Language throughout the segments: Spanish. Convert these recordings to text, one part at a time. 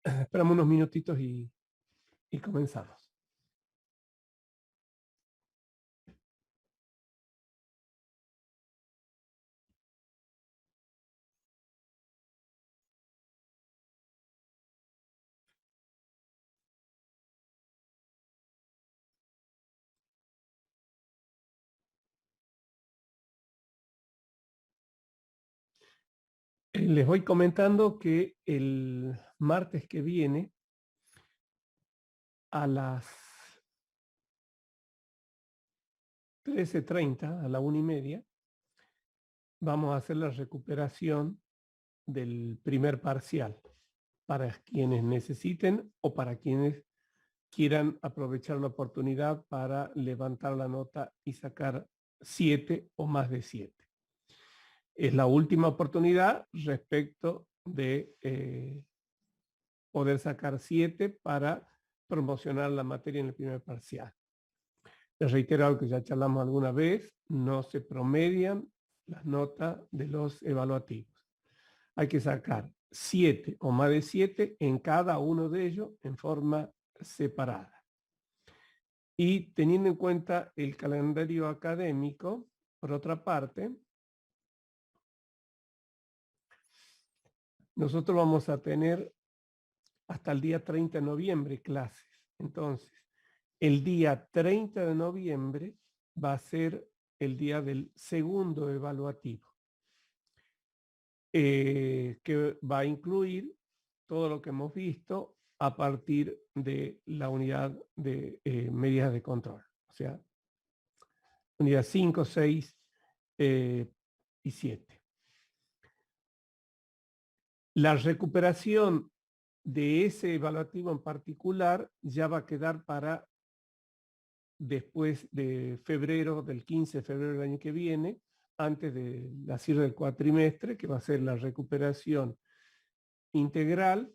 Esperamos unos minutitos y comenzamos. Les voy comentando que el martes que viene a las 13:30, a la 1:30, vamos a hacer la recuperación del primer parcial para quienes necesiten o para quienes quieran aprovechar la oportunidad para levantar la nota y sacar 7 o más de 7. Es la última oportunidad respecto de poder sacar 7 para promocionar la materia en el primer parcial. Les reitero algo que ya charlamos alguna vez, no se promedian las notas de los evaluativos. Hay que sacar 7 o más de 7 en cada uno de ellos en forma separada. Y teniendo en cuenta el calendario académico, por otra parte, nosotros vamos a tener hasta el día 30 de noviembre clases. Entonces, el día 30 de noviembre va a ser el día del segundo evaluativo, que va a incluir todo lo que hemos visto a partir de la unidad de medidas de control. O sea, unidad 5, 6 y 7. La recuperación de ese evaluativo en particular ya va a quedar para después de febrero, del 15 de febrero del año que viene, antes de la cierre del cuatrimestre, que va a ser la recuperación integral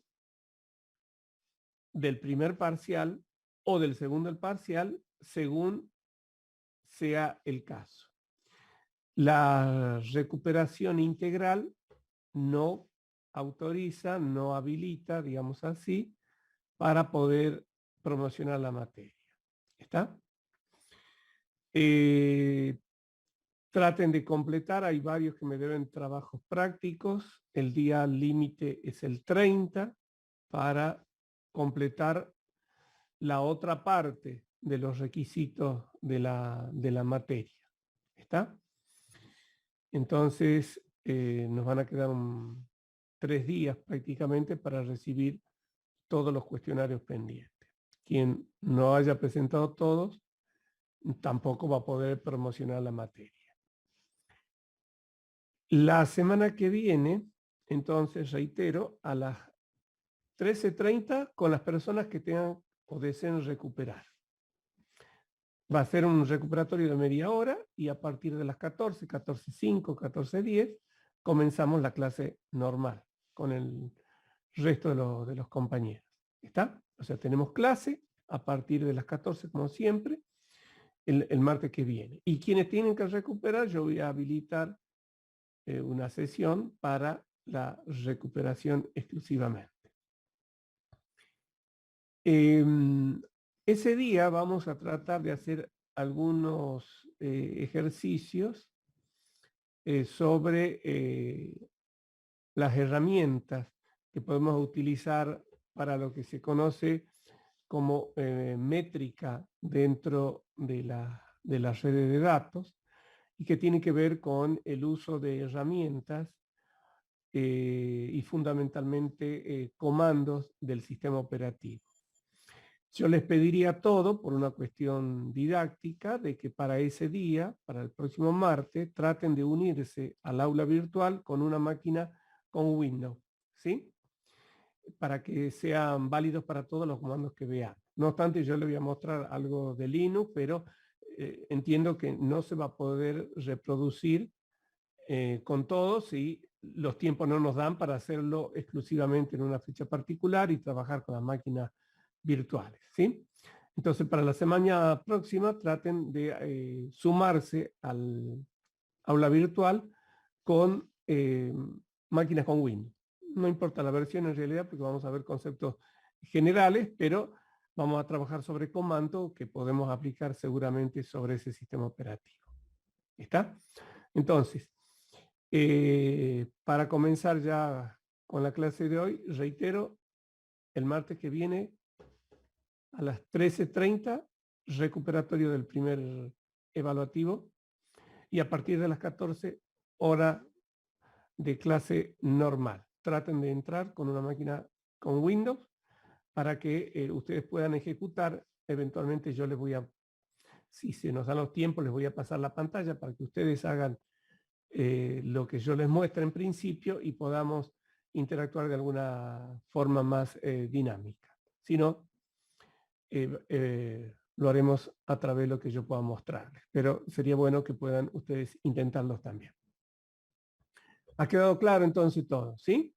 del primer parcial o del segundo parcial, según sea el caso. La recuperación integral no autoriza, no habilita, digamos así, para poder promocionar la materia. ¿Está? Traten de completar, hay varios que me deben trabajos prácticos, el día límite es el 30 para completar la otra parte de los requisitos de la materia. ¿Está? Entonces, nos van a quedar 3 días prácticamente para recibir todos los cuestionarios pendientes. Quien no haya presentado todos, tampoco va a poder promocionar la materia. La semana que viene, entonces, reitero, a las 13:30 con las personas que tengan o deseen recuperar. Va a ser un recuperatorio de media hora y a partir de las 14, 14:05, 14:10, comenzamos la clase normal con el resto de los compañeros. ¿Está? O sea, tenemos clase a partir de las 14, como siempre, el martes que viene. Y quienes tienen que recuperar, yo voy a habilitar una sesión para la recuperación exclusivamente. Ese día vamos a tratar de hacer algunos ejercicios sobre las herramientas que podemos utilizar para lo que se conoce como métrica dentro de las redes de datos y que tiene que ver con el uso de herramientas y fundamentalmente comandos del sistema operativo. Yo les pediría todo por una cuestión didáctica de que para ese día, para el próximo martes, traten de unirse al aula virtual con una máquina con Windows, ¿sí? Para que sean válidos para todos los comandos que vean. No obstante, yo les voy a mostrar algo de Linux, pero entiendo que no se va a poder reproducir con todos y los tiempos no nos dan para hacerlo exclusivamente en una fecha particular y trabajar con las máquinas virtuales, ¿sí? Entonces, para la semana próxima traten de sumarse al aula virtual con máquinas con Windows. No importa la versión en realidad, porque vamos a ver conceptos generales, pero vamos a trabajar sobre comando que podemos aplicar seguramente sobre ese sistema operativo. ¿Está? Entonces, para comenzar ya con la clase de hoy, reitero, el martes que viene a las 13:30, recuperatorio del primer evaluativo, y a partir de las 14, hora de clase normal. Traten de entrar con una máquina con Windows para que ustedes puedan ejecutar. Eventualmente yo les voy a, si se nos dan los tiempos, les voy a pasar la pantalla para que ustedes hagan lo que yo les muestre en principio y podamos interactuar de alguna forma más dinámica. Si no, lo haremos a través de lo que yo pueda mostrarles. Pero sería bueno que puedan ustedes intentarlos también. ¿Ha quedado claro entonces todo? ¿Sí?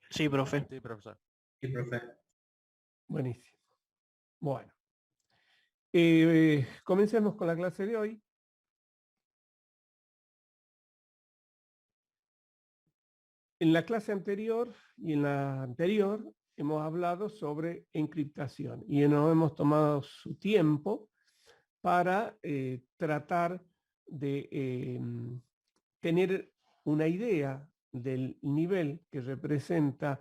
Sí, profe. Sí, profesor. Sí, profe. Buenísimo. Bueno. Comencemos con la clase de hoy. En la clase anterior y en la anterior hemos hablado sobre encriptación y nos hemos tomado su tiempo para tratar de tener una idea del nivel que representa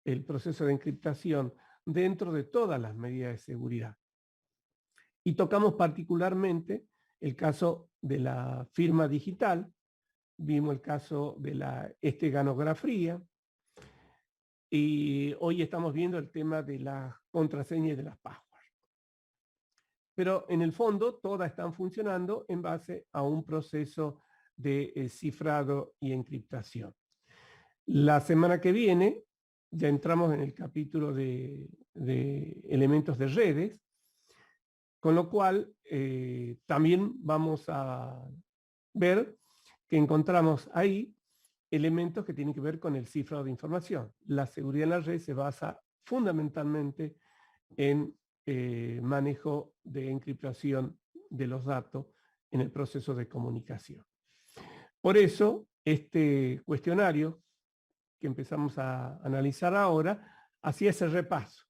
el proceso de encriptación dentro de todas las medidas de seguridad. Y tocamos particularmente el caso de la firma digital, vimos el caso de la esteganografía, y hoy estamos viendo el tema de las contraseñas y de las passwords. Pero en el fondo todas están funcionando en base a un proceso de cifrado y encriptación. La semana que viene ya entramos en el capítulo de elementos de redes, con lo cual también vamos a ver que encontramos ahí elementos que tienen que ver con el cifrado de información. La seguridad en la red se basa fundamentalmente en manejo de encriptación de los datos en el proceso de comunicación. Por eso, este cuestionario que empezamos a analizar ahora, hacía ese repaso,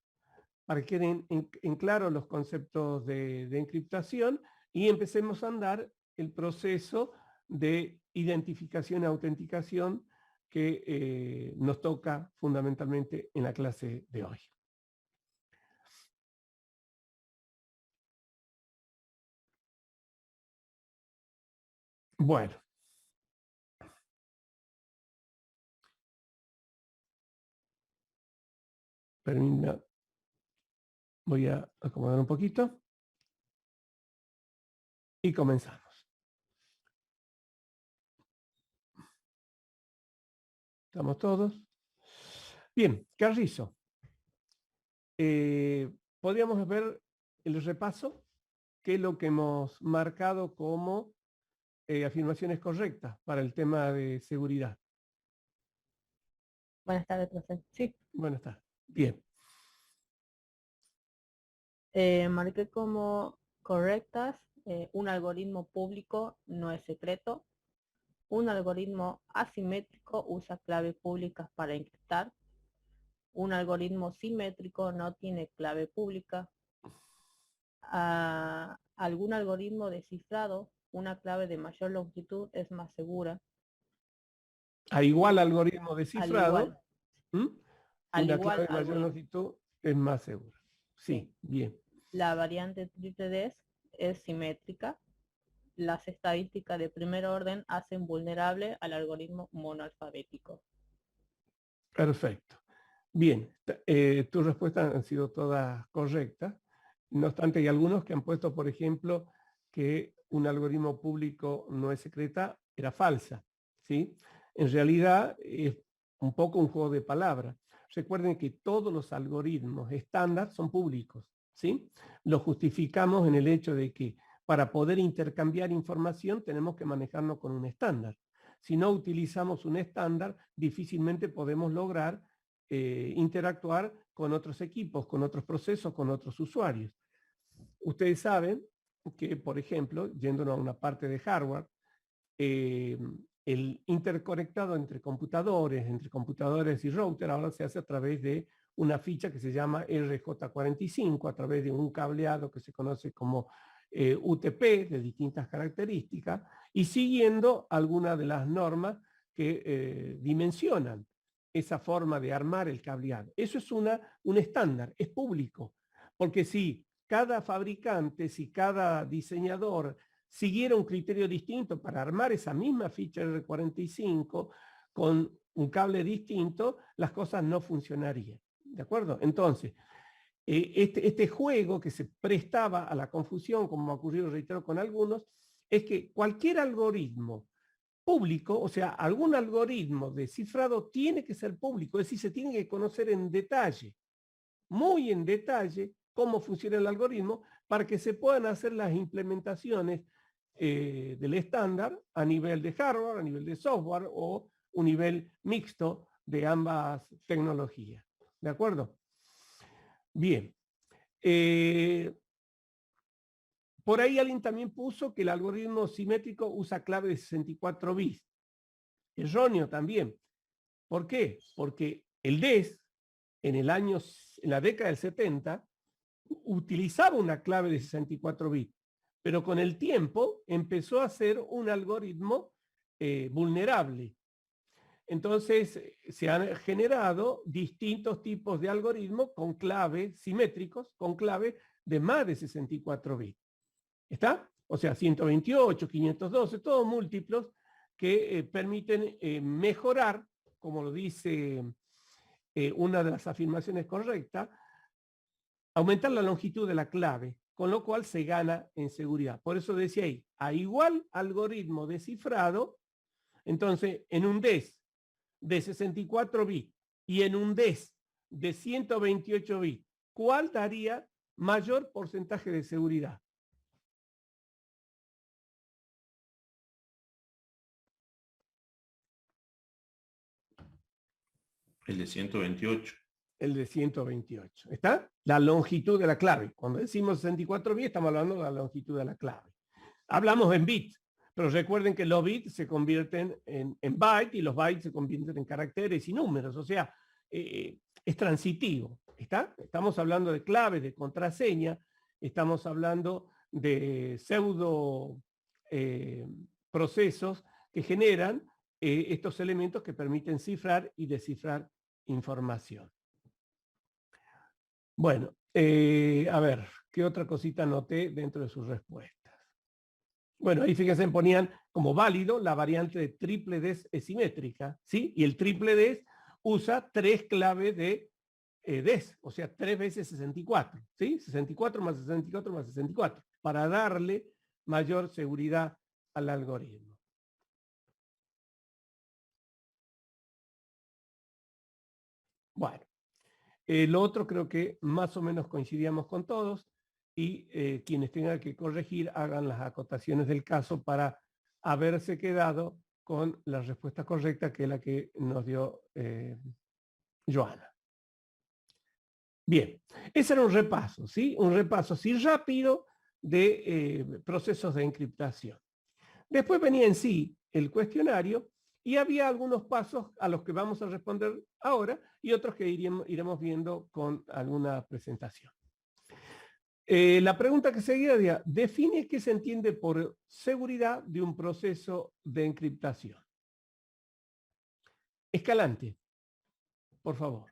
para que queden en claro los conceptos de encriptación y empecemos a andar el proceso de identificación y autenticación que nos toca fundamentalmente en la clase de hoy. Bueno. Permítanme, voy a acomodar un poquito. Y comenzamos. ¿Estamos todos? Bien, Carrizo. Podríamos ver el repaso, que es lo que hemos marcado como afirmaciones correctas para el tema de seguridad. Buenas tardes, profe. Sí. Buenas tardes. Bien. Marqué como correctas. Un algoritmo público no es secreto. Un algoritmo asimétrico usa claves públicas para encriptar. Un algoritmo simétrico no tiene clave pública. Algún algoritmo de cifrado, una clave de mayor longitud es más segura. A igual algoritmo de cifrado, al una igual clave de mayor longitud es más segura. Sí, bien. La variante triple D es simétrica. Las estadísticas de primer orden hacen vulnerable al algoritmo monoalfabético. Perfecto. Bien, tus respuestas han sido todas correctas. No obstante, hay algunos que han puesto, por ejemplo, que un algoritmo público no es secreta, era falsa, ¿sí? En realidad es un poco un juego de palabras. Recuerden que todos los algoritmos estándar son públicos, ¿sí? Lo justificamos en el hecho de que para poder intercambiar información tenemos que manejarnos con un estándar. Si no utilizamos un estándar, difícilmente podemos lograr interactuar con otros equipos, con otros procesos, con otros usuarios. Ustedes saben que, por ejemplo, yéndonos a una parte de hardware, el interconectado entre computadores y router ahora se hace a través de una ficha que se llama RJ45, a través de un cableado que se conoce como UTP de distintas características y siguiendo algunas de las normas que dimensionan esa forma de armar el cableado. Eso es un estándar, es público, porque si cada fabricante, si cada diseñador siguiera un criterio distinto para armar esa misma ficha R45 con un cable distinto, las cosas no funcionarían. ¿De acuerdo? Entonces, este juego que se prestaba a la confusión, como ha ocurrido, reitero, con algunos, es que cualquier algoritmo público, o sea, algún algoritmo de cifrado tiene que ser público, es decir, se tiene que conocer en detalle, muy en detalle, cómo funciona el algoritmo para que se puedan hacer las implementaciones del estándar a nivel de hardware, a nivel de software o un nivel mixto de ambas tecnologías. ¿De acuerdo? Bien. Por ahí alguien también puso que el algoritmo simétrico usa clave de 64 bits. Erróneo también. ¿Por qué? Porque el DES en la década del 70 utilizaba una clave de 64 bits, pero con el tiempo empezó a ser un algoritmo vulnerable. Entonces se han generado distintos tipos de algoritmos con clave simétricos, con clave de más de 64 bits. ¿Está? O sea, 128, 512, todos múltiplos que permiten mejorar, como lo dice una de las afirmaciones correctas, aumentar la longitud de la clave, con lo cual se gana en seguridad. Por eso decía ahí, a igual algoritmo de cifrado, entonces en un DES de 64 bits y en un DES de 128 bits, ¿cuál daría mayor porcentaje de seguridad? El de 128. El de 128. ¿Está? La longitud de la clave. Cuando decimos 64 bits, estamos hablando de la longitud de la clave. Hablamos en bits, pero recuerden que los bits se convierten en bytes y los bytes se convierten en caracteres y números. O sea, es transitivo. ¿Está? Estamos hablando de claves, de contraseña, estamos hablando de pseudo procesos que generan estos elementos que permiten cifrar y descifrar información. Bueno, a ver, ¿qué otra cosita noté dentro de sus respuestas? Bueno, ahí fíjense, ponían como válido la variante de triple DES simétrica, ¿sí? Y el triple DES usa 3 claves de DES, o sea, 3 veces 64, ¿sí? 64 más 64 más 64, para darle mayor seguridad al algoritmo. Bueno, lo otro creo que más o menos coincidíamos con todos y quienes tengan que corregir hagan las acotaciones del caso para haberse quedado con la respuesta correcta, que es la que nos dio Joana. Bien, ese era un repaso, ¿sí? Un repaso así rápido de procesos de encriptación. Después venía en sí el cuestionario y había algunos pasos a los que vamos a responder ahora y otros que iremos viendo con alguna presentación. La pregunta que seguía define qué se entiende por seguridad de un proceso de encriptación. Escalante, por favor.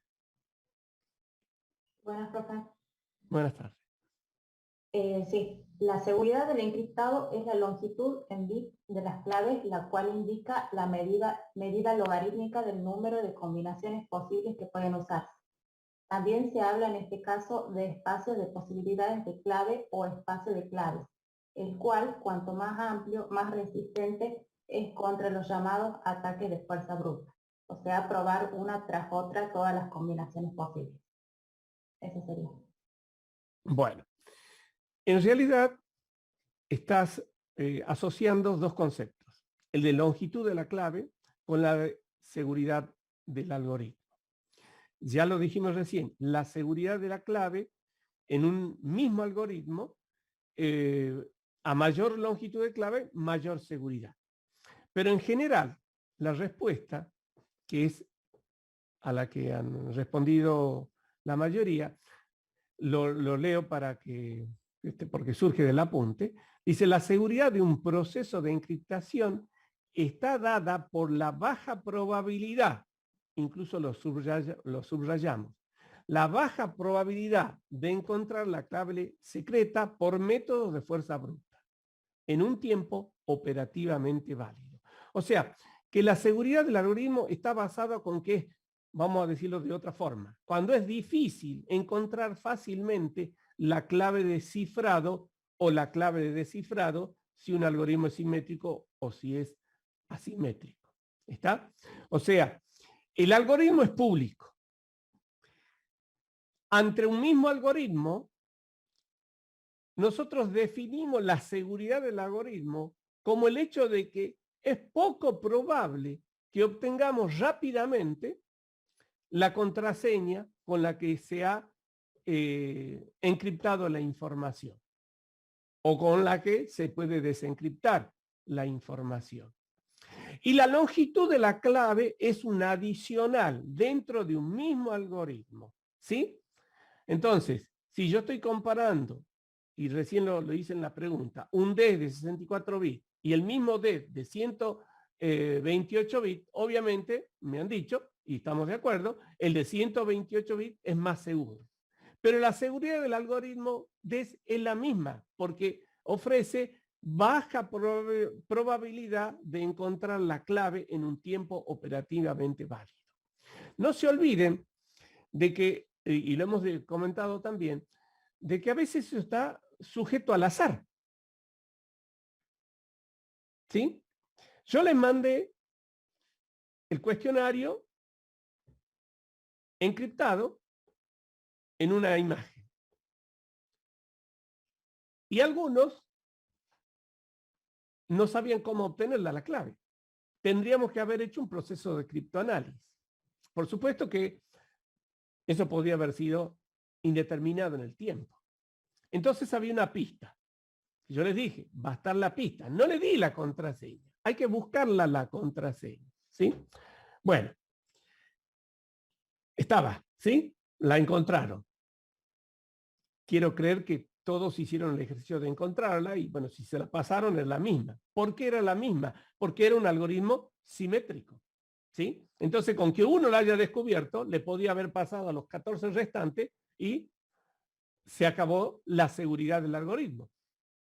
Buenas, profe. Buenas tardes. Sí, la seguridad del encriptado es la longitud en bits de las claves, la cual indica la medida logarítmica del número de combinaciones posibles que pueden usarse. También se habla en este caso de espacio de posibilidades de clave o espacio de claves, el cual, cuanto más amplio, más resistente es contra los llamados ataques de fuerza bruta, o sea, probar una tras otra todas las combinaciones posibles. Eso sería. Bueno, en realidad estás asociando dos conceptos, el de longitud de la clave con la de seguridad del algoritmo. Ya lo dijimos recién, la seguridad de la clave en un mismo algoritmo A mayor longitud de clave, mayor seguridad. Pero en general, la respuesta, que es a la que han respondido la mayoría, lo leo para que, porque surge del apunte, dice: la seguridad de un proceso de encriptación está dada por la baja probabilidad, incluso lo subrayamos, la baja probabilidad de encontrar la clave secreta por métodos de fuerza bruta, en un tiempo operativamente válido. O sea, que la seguridad del algoritmo está basada con que, vamos a decirlo de otra forma, cuando es difícil encontrar fácilmente la clave de cifrado o la clave de descifrado, si un algoritmo es simétrico o si es asimétrico. ¿Está? O sea, el algoritmo es público. Ante un mismo algoritmo, nosotros definimos la seguridad del algoritmo como el hecho de que es poco probable que obtengamos rápidamente la contraseña con la que se ha encriptado la información o con la que se puede desencriptar la información. Y la longitud de la clave es una adicional dentro de un mismo algoritmo, ¿sí? Entonces, si yo estoy comparando, y recién lo hice en la pregunta, un DES de 64 bits y el mismo DES de 128 bits, obviamente me han dicho, y estamos de acuerdo, el de 128 bits es más seguro. Pero la seguridad del algoritmo DES es la misma, porque ofrece baja probabilidad de encontrar la clave en un tiempo operativamente válido. No se olviden de que, y lo hemos comentado también, de que a veces eso está sujeto al azar. ¿Sí? Yo les mandé el cuestionario encriptado en una imagen. Y algunos no sabían cómo obtenerla, la clave. Tendríamos que haber hecho un proceso de criptoanálisis. Por supuesto que eso podría haber sido indeterminado en el tiempo. Entonces había una pista. Yo les dije, va a estar la pista. No le di la contraseña. Hay que buscarla la contraseña. ¿Sí? Bueno. Estaba, ¿sí? La encontraron. Quiero creer que todos hicieron el ejercicio de encontrarla y, bueno, si se la pasaron es la misma. ¿Por qué era la misma? Porque era un algoritmo simétrico, ¿sí? Entonces, con que uno la haya descubierto, le podía haber pasado a los 14 restantes y se acabó la seguridad del algoritmo.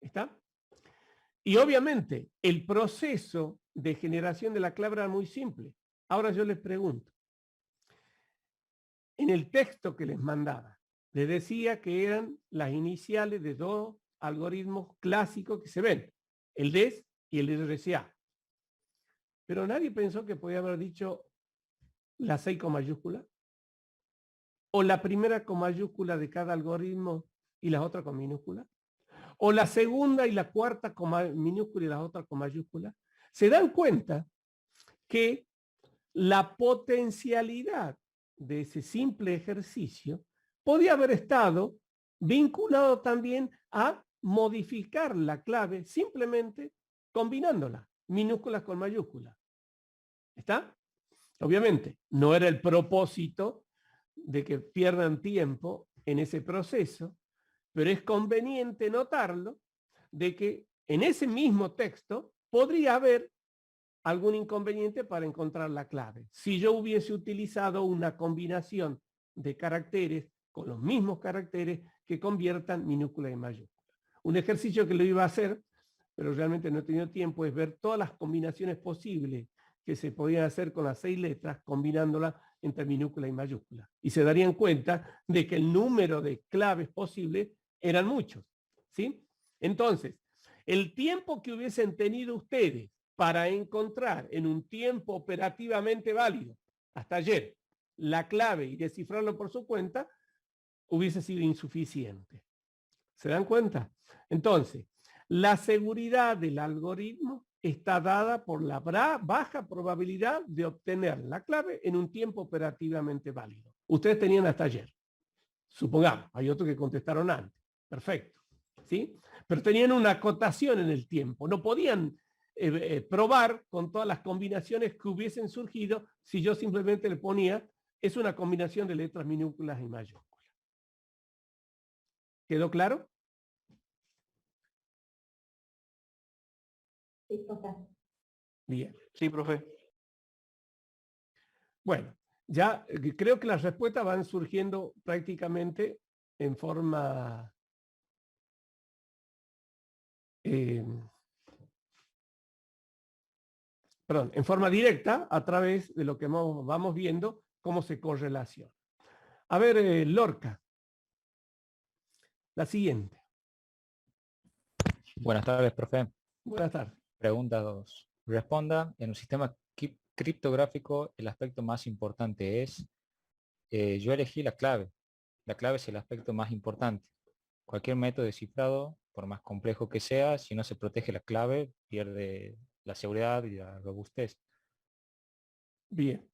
¿Está? Y obviamente, el proceso de generación de la clave era muy simple. Ahora yo les pregunto, en el texto que les mandaba, les decía que eran las iniciales de dos algoritmos clásicos que se ven, el DES y el RCA. Pero nadie pensó que podía haber dicho la 6 con mayúscula, o la primera con mayúscula de cada algoritmo y las otras con minúscula, o la segunda y la cuarta con minúscula y las otras con mayúscula. Se dan cuenta que la potencialidad de ese simple ejercicio podía haber estado vinculado también a modificar la clave simplemente combinándola, minúsculas con mayúsculas. ¿Está? Obviamente, no era el propósito de que pierdan tiempo en ese proceso, pero es conveniente notarlo de que en ese mismo texto podría haber algún inconveniente para encontrar la clave. Si yo hubiese utilizado una combinación de caracteres con los mismos caracteres que conviertan minúscula y mayúscula. Un ejercicio que lo iba a hacer, pero realmente no he tenido tiempo, es ver todas las combinaciones posibles que se podían hacer con las 6 letras, combinándolas entre minúscula y mayúscula. Y se darían cuenta de que el número de claves posibles eran muchos. ¿Sí? Entonces, el tiempo que hubiesen tenido ustedes para encontrar en un tiempo operativamente válido, hasta ayer, la clave y descifrarlo por su cuenta, hubiese sido insuficiente. ¿Se dan cuenta? Entonces, la seguridad del algoritmo está dada por la baja probabilidad de obtener la clave en un tiempo operativamente válido. Ustedes tenían hasta ayer. Supongamos, hay otros que contestaron antes. Perfecto. ¿Sí? pero tenían una acotación en el tiempo. No podían probar con todas las combinaciones que hubiesen surgido si yo simplemente le ponía, es una combinación de letras minúsculas y mayúsculas. ¿Quedó claro? Sí, profe. Bien. Sí, profe. Bueno, ya creo que las respuestas van surgiendo prácticamente en forma en forma directa a través de lo que vamos viendo cómo se correlaciona. A ver, Lorca. La siguiente. Buenas tardes, profe. Buenas tardes. Pregunta 2. Responda, en un sistema criptográfico el aspecto más importante es, yo elegí la clave. La clave es el aspecto más importante. Cualquier método de cifrado, por más complejo que sea, si no se protege la clave, pierde la seguridad y la robustez. Bien.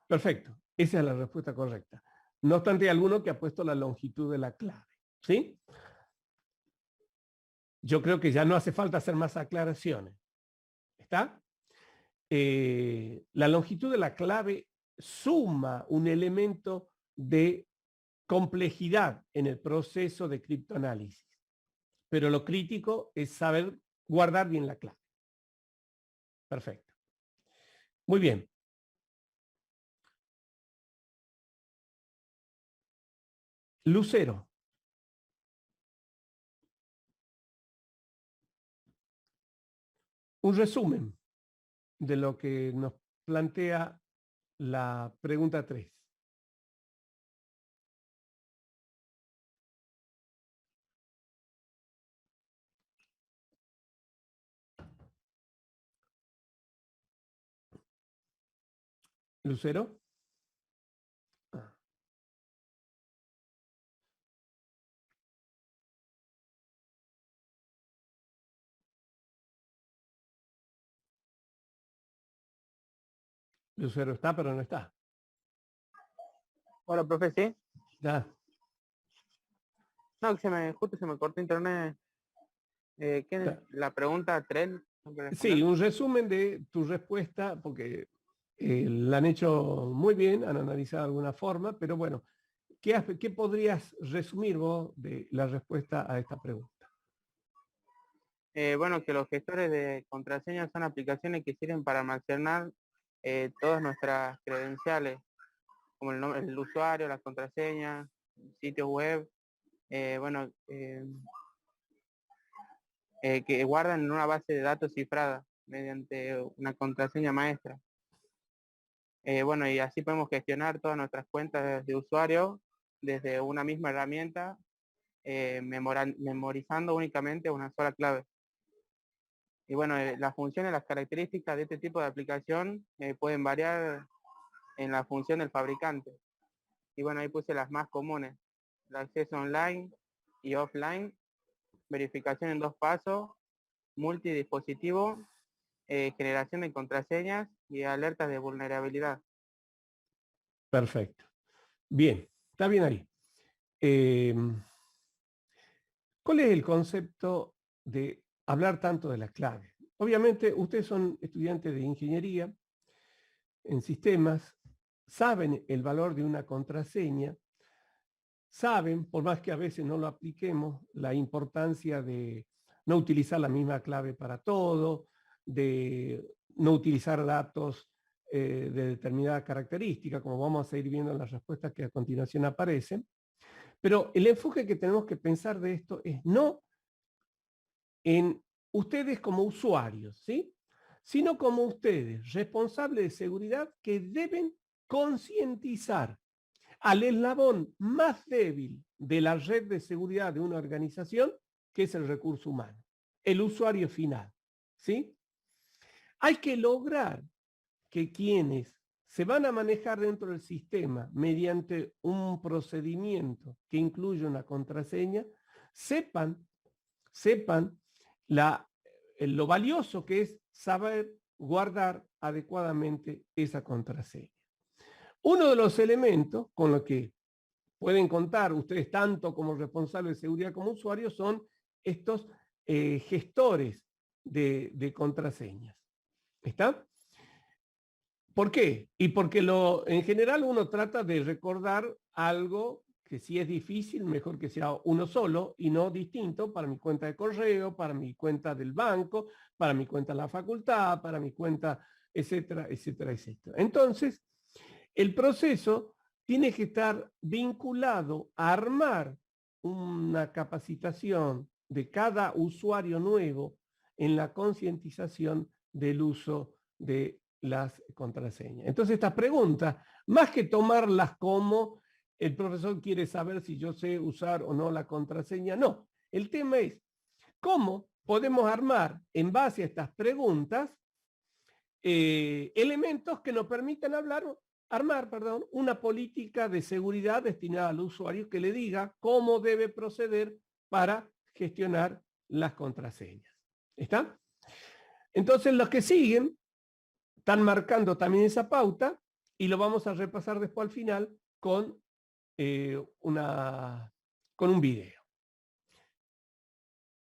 Perfecto. Esa es la respuesta correcta. No obstante, hay alguno que ha puesto la longitud de la clave. ¿Sí? Yo creo que ya no hace falta hacer más aclaraciones. ¿Está? La longitud de la clave suma un elemento de complejidad en el proceso de criptoanálisis. Pero lo crítico es saber guardar bien la clave. Perfecto. Muy bien. Lucero. Un resumen de lo que nos plantea la pregunta 3. Lucero. Lucero está, pero no está. Hola, profe, ¿sí? Ya. No, que justo se me cortó internet. ¿Qué es la pregunta 3? Sí, un resumen de tu respuesta, porque la han hecho muy bien, han analizado de alguna forma, pero bueno, ¿qué podrías resumir vos de la respuesta a esta pregunta? Bueno, que los gestores de contraseñas son aplicaciones que sirven para almacenar todas nuestras credenciales, como el nombre del usuario, las contraseñas, sitios web, que guardan en una base de datos cifrada mediante una contraseña maestra. Y así podemos gestionar todas nuestras cuentas de usuario desde una misma herramienta, memorizando únicamente una sola clave. Y bueno, las funciones, las características de este tipo de aplicación pueden variar en la función del fabricante. Y bueno, ahí puse las más comunes: el acceso online y offline, verificación en 2 pasos, multidispositivo, generación de contraseñas y alertas de vulnerabilidad. Perfecto. Bien, está bien ahí. ¿Cuál es el concepto de hablar tanto de la clave? Obviamente, ustedes son estudiantes de ingeniería en sistemas, saben el valor de una contraseña, saben, por más que a veces no lo apliquemos, la importancia de no utilizar la misma clave para todo, de no utilizar datos de determinada característica, como vamos a ir viendo en las respuestas que a continuación aparecen. Pero el enfoque que tenemos que pensar de esto es no en ustedes como usuarios, ¿sí?, sino como ustedes, responsables de seguridad, que deben concientizar al eslabón más débil de la red de seguridad de una organización, que es el recurso humano, el usuario final, ¿sí? Hay que lograr que quienes se van a manejar dentro del sistema mediante un procedimiento que incluye una contraseña, sepan lo valioso que es saber guardar adecuadamente esa contraseña. Uno de los elementos con los que pueden contar ustedes tanto como responsables de seguridad como usuarios son estos gestores de contraseñas. ¿Está? ¿Por qué? Y porque en general uno trata de recordar algo que si es difícil, mejor que sea uno solo y no distinto para mi cuenta de correo, para mi cuenta del banco, para mi cuenta de la facultad, para mi cuenta, etcétera, etcétera, etcétera. Entonces, el proceso tiene que estar vinculado a armar una capacitación de cada usuario nuevo en la concientización del uso de las contraseñas. Entonces, estas preguntas, más que tomarlas como el profesor quiere saber si yo sé usar o no la contraseña, no. El tema es cómo podemos armar en base a estas preguntas elementos que nos permitan armar una política de seguridad destinada al usuario que le diga cómo debe proceder para gestionar las contraseñas. ¿Está? Entonces, los que siguen están marcando también esa pauta y lo vamos a repasar después al final con un video.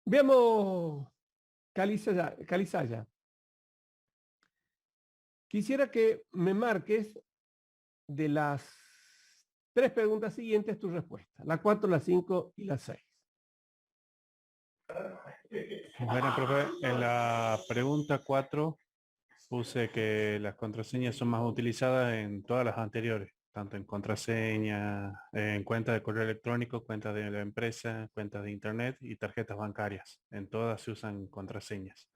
Veamos Calizaya. Quisiera que me marques de las 3 preguntas siguientes tu respuesta. La 4, la 5 y la 6. Bueno, profe, en la pregunta 4 puse que las contraseñas son más utilizadas en todas las anteriores, tanto en contraseña, en cuenta de correo electrónico, cuentas de la empresa, cuentas de internet y tarjetas bancarias. En todas se usan contraseñas.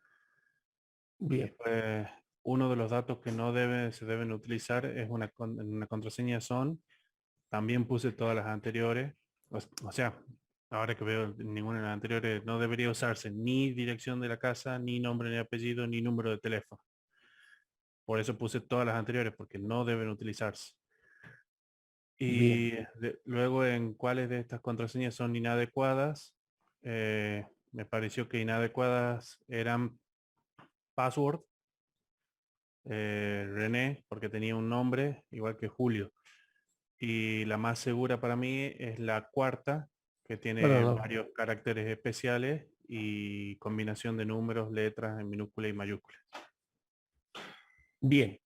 Bien. Después, uno de los datos que no se deben utilizar es una contraseña también puse todas las anteriores, o sea, ahora que veo ninguna de las anteriores, no debería usarse ni dirección de la casa, ni nombre ni apellido, ni número de teléfono. Por eso puse todas las anteriores, porque no deben utilizarse. Y luego en cuáles de estas contraseñas son inadecuadas, me pareció que inadecuadas eran password, René, porque tenía un nombre igual que Julio. Y la más segura para mí es la cuarta, que tiene varios caracteres especiales y combinación de números, letras en minúscula y mayúscula. Bien.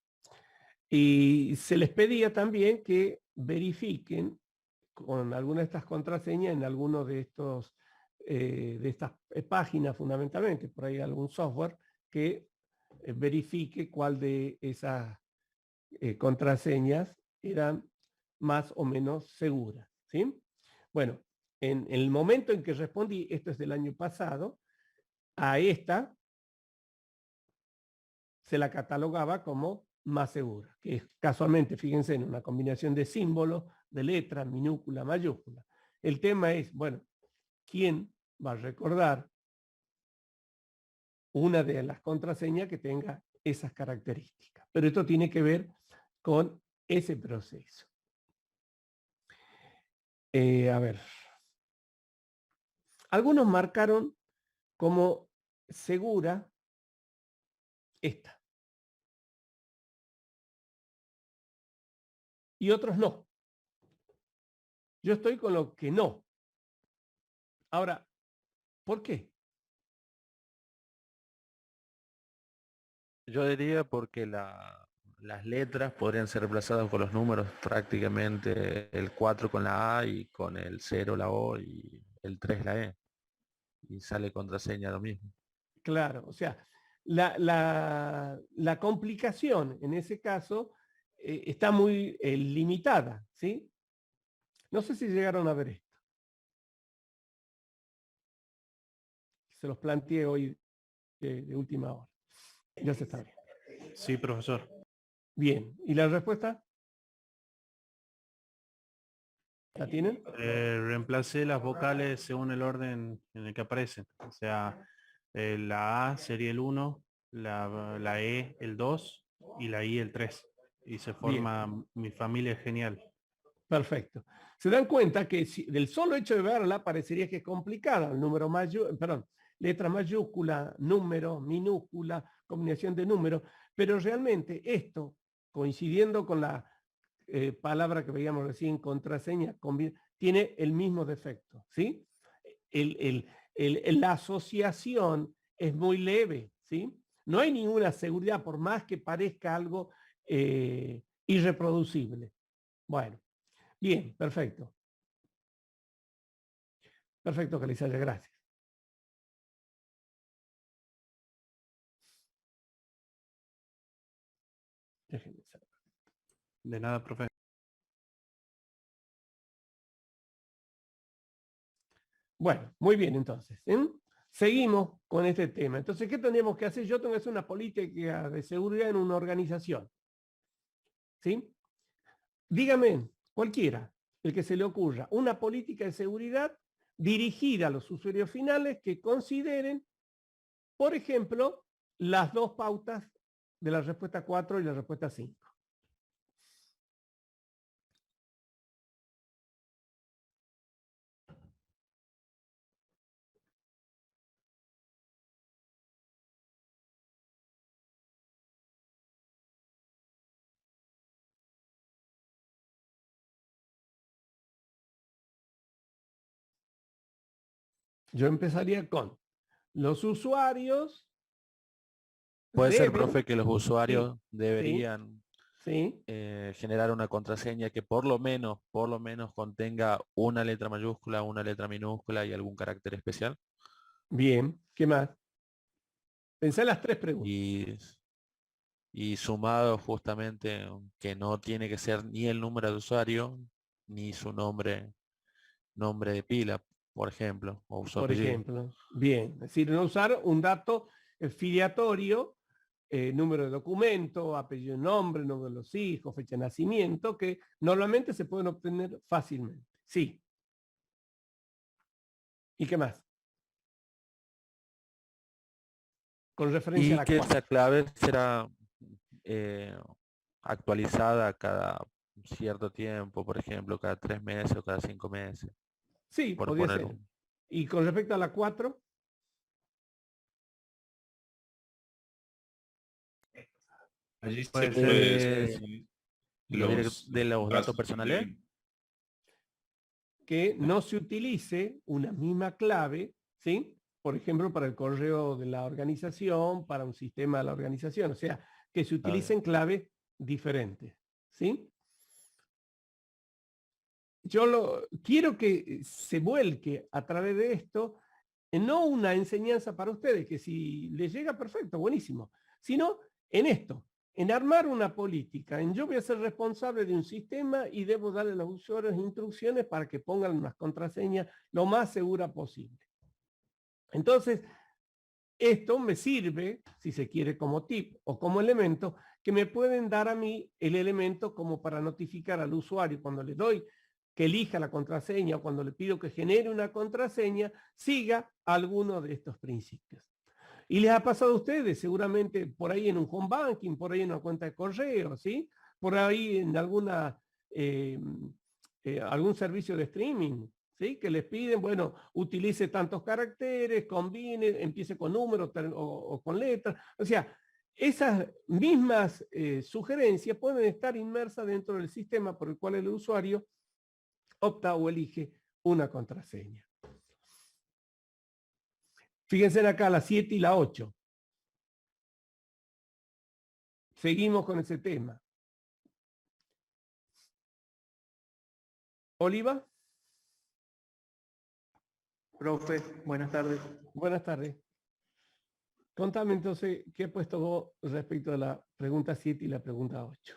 Y se les pedía también que verifiquen con alguna de estas contraseñas en alguno de estos de estas páginas fundamentalmente, por ahí algún software que verifique cuál de esas contraseñas eran más o menos seguras, ¿sí? Bueno, en el momento en que respondí, esto es del año pasado, a esta se la catalogaba como más segura, que es casualmente, fíjense, en una combinación de símbolos, de letras, minúscula, mayúscula. El tema es, bueno, ¿quién va a recordar una de las contraseñas que tenga esas características? Pero esto tiene que ver con ese proceso. A ver. Algunos marcaron como segura esta. Y otros no. Yo estoy con lo que no. Ahora, ¿por qué? Yo diría porque las letras podrían ser reemplazadas por los números prácticamente, el 4 con la A y con el 0 la O y el 3 la E. Y sale contraseña lo mismo. Claro, o sea, la complicación en ese caso está muy limitada, ¿sí? No sé si llegaron a ver esto. Se los planteé hoy de última hora. Ya se está bien. Sí, profesor. Bien, ¿y la respuesta? ¿La tienen? Reemplacé las vocales según el orden en el que aparecen. O sea, la A sería el 1, la E el 2 y la I el 3. Y se forma mi familia genial. Perfecto. Se dan cuenta que si del solo hecho de verla parecería que es complicada. El número letra mayúscula, número, minúscula, combinación de números, pero realmente esto, coincidiendo con la palabra que veíamos recién, contraseña, tiene el mismo defecto, ¿sí? La asociación es muy leve, ¿sí? No hay ninguna seguridad, por más que parezca algo irreproducible. Bueno, bien, perfecto. Perfecto, Calizaya, gracias. Déjenme saber. De nada, profe. Bueno, muy bien entonces. Seguimos con este tema. Entonces, ¿qué tendríamos que hacer? Yo tengo que hacer una política de seguridad en una organización. ¿Sí? Dígame, cualquiera, el que se le ocurra, una política de seguridad dirigida a los usuarios finales que consideren, por ejemplo, las dos pautas de la respuesta 4 y la respuesta 5. Yo empezaría con los usuarios. Puede ser, deben, profe, que los usuarios sí, deberían sí, generar una contraseña que por lo menos contenga una letra mayúscula, una letra minúscula y algún carácter especial. bien, ¿qué más? Pensé en las tres preguntas. Y sumado justamente que no tiene que ser ni el número de usuario ni su nombre de pila, por ejemplo, o su Por apellido. ejemplo, bien, es decir, no usar un dato filiatorio, número de documento, apellido, nombre, nombre de los hijos, fecha de nacimiento, que normalmente se pueden obtener fácilmente. Sí. ¿Y qué más? Con referencia a Y la que cual. esa clave será actualizada cada cierto tiempo, por ejemplo, cada 3 meses o cada 5 meses, Sí, por podría poner ser. un. Y con respecto a la 4, Allí se Puede puede Eh, decir de los datos datos personales. que no se utilice una misma clave, ¿sí? Por ejemplo, para el correo de la organización, para un sistema de la organización, o sea, que se utilicen claves diferentes, ¿sí? Yo quiero que se vuelque a través de esto, no una enseñanza para ustedes, que si les llega perfecto, buenísimo, sino en esto, en armar una política, en yo voy a ser responsable de un sistema y debo darle a los usuarios instrucciones para que pongan unas contraseñas lo más segura posible. Entonces, esto me sirve, si se quiere, como tip o como elemento, que me pueden dar a mí el elemento como para notificar al usuario cuando le doy que elija la contraseña o cuando le pido que genere una contraseña, siga alguno de estos principios. Y les ha pasado a ustedes, seguramente por ahí en un home banking, por ahí en una cuenta de correo, ¿sí? Por ahí en algún servicio de streaming, ¿sí? Que les piden, bueno, utilice tantos caracteres, combine, empiece con números o con letras. O sea, esas mismas sugerencias pueden estar inmersas dentro del sistema por el cual el usuario opta o elige una contraseña. Fíjense acá la 7 y la 8. Seguimos con ese tema. Oliva. Profe, buenas tardes. Buenas tardes. Contame entonces, ¿qué has puesto vos respecto a la pregunta 7 y la pregunta 8?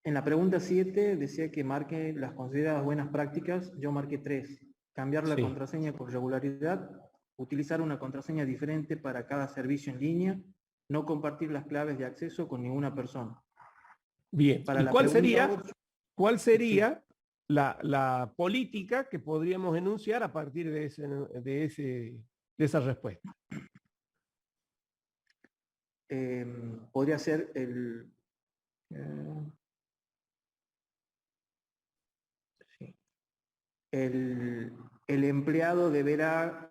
En la pregunta 7 decía que marque las consideradas buenas prácticas, yo marqué 3. Cambiar la Sí. contraseña con regularidad, utilizar una contraseña diferente para cada servicio en línea, no compartir las claves de acceso con ninguna persona. Bien. Para ¿Y la cuál pregunta sería sí. la política que podríamos enunciar a partir de esa respuesta? Podría ser el empleado deberá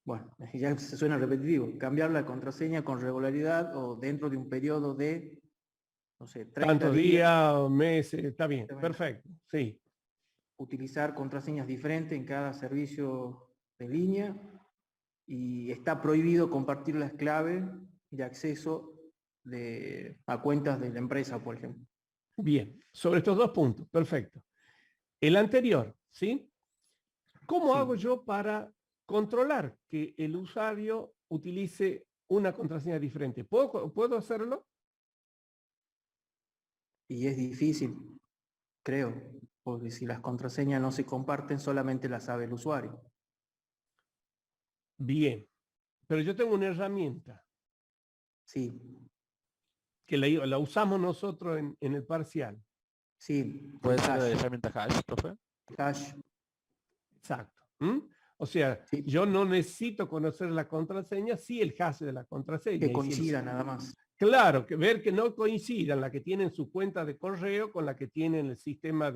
bueno, ya se suena repetitivo, cambiar la contraseña con regularidad o dentro de un periodo de, no sé, 30 Tantos días. días, meses, está bien, Exactamente. perfecto, sí. Utilizar contraseñas diferentes en cada servicio de línea y está prohibido compartir las claves de acceso a cuentas de la empresa, por ejemplo. Bien, sobre estos dos puntos, perfecto. El anterior, ¿sí? ¿Cómo Sí. hago yo para controlar que el usuario utilice una contraseña diferente? ¿Puedo hacerlo? Y es difícil, creo, porque si las contraseñas no se comparten, solamente las sabe el usuario. Bien, pero yo tengo una herramienta Sí, que la usamos nosotros en el parcial. sí. ¿Puede ser la hash, herramienta hash, profe? hash, Exacto. ¿Mm? O sea, sí, yo no necesito conocer la contraseña, sí el hash de la contraseña. que Y si coincida nada más. claro, ver que no coincidan la que tienen su cuenta de correo con la que tienen el sistema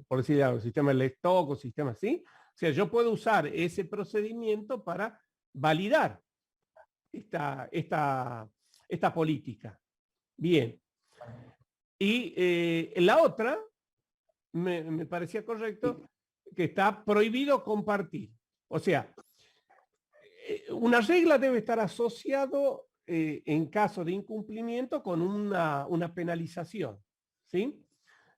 por decir algo, el sistema de stock o sistema así. O sea, yo puedo usar ese procedimiento para validar esta política. Bien. Y la otra, me parecía correcto, que está prohibido compartir. O sea, una regla debe estar asociado en caso de incumplimiento con una penalización, ¿sí?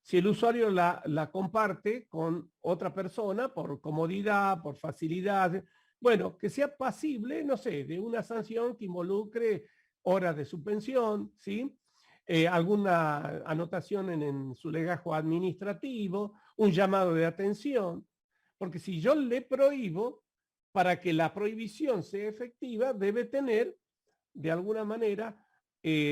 Si el usuario la comparte con otra persona por comodidad, por facilidad, bueno, que sea pasible, no sé, de una sanción que involucre horas de suspensión, ¿sí? Alguna anotación en su legajo administrativo, un llamado de atención, porque si yo le prohíbo, para que la prohibición sea efectiva, debe tener, de alguna manera,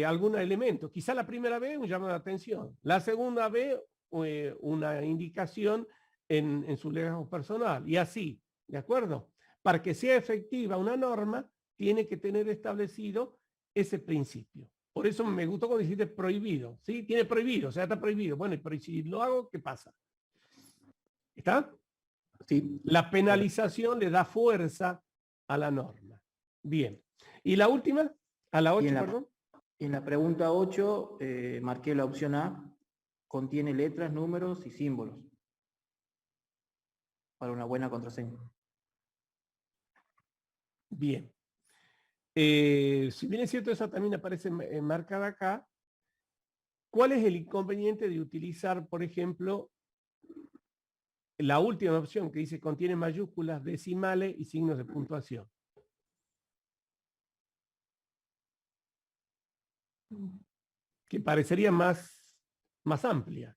algún elemento. Quizá la primera vez un llamado de atención, la segunda vez una indicación en su legajo personal, y así, ¿de acuerdo? Para que sea efectiva una norma, tiene que tener establecido ese principio. Por eso me gustó cuando dijiste prohibido, ¿sí? Tiene prohibido, o sea, está prohibido. Bueno, pero si lo hago, ¿qué pasa? ¿Está? Sí. La penalización le da fuerza a la norma. Bien. ¿Y la última? A la 8, perdón. En la pregunta 8 marqué la opción A, contiene letras, números y símbolos para una buena contraseña. Bien. Si bien es cierto, esa también aparece marcada acá, ¿cuál es el inconveniente de utilizar, por ejemplo, la última opción que dice contiene mayúsculas, decimales y signos de puntuación? Que parecería más amplia.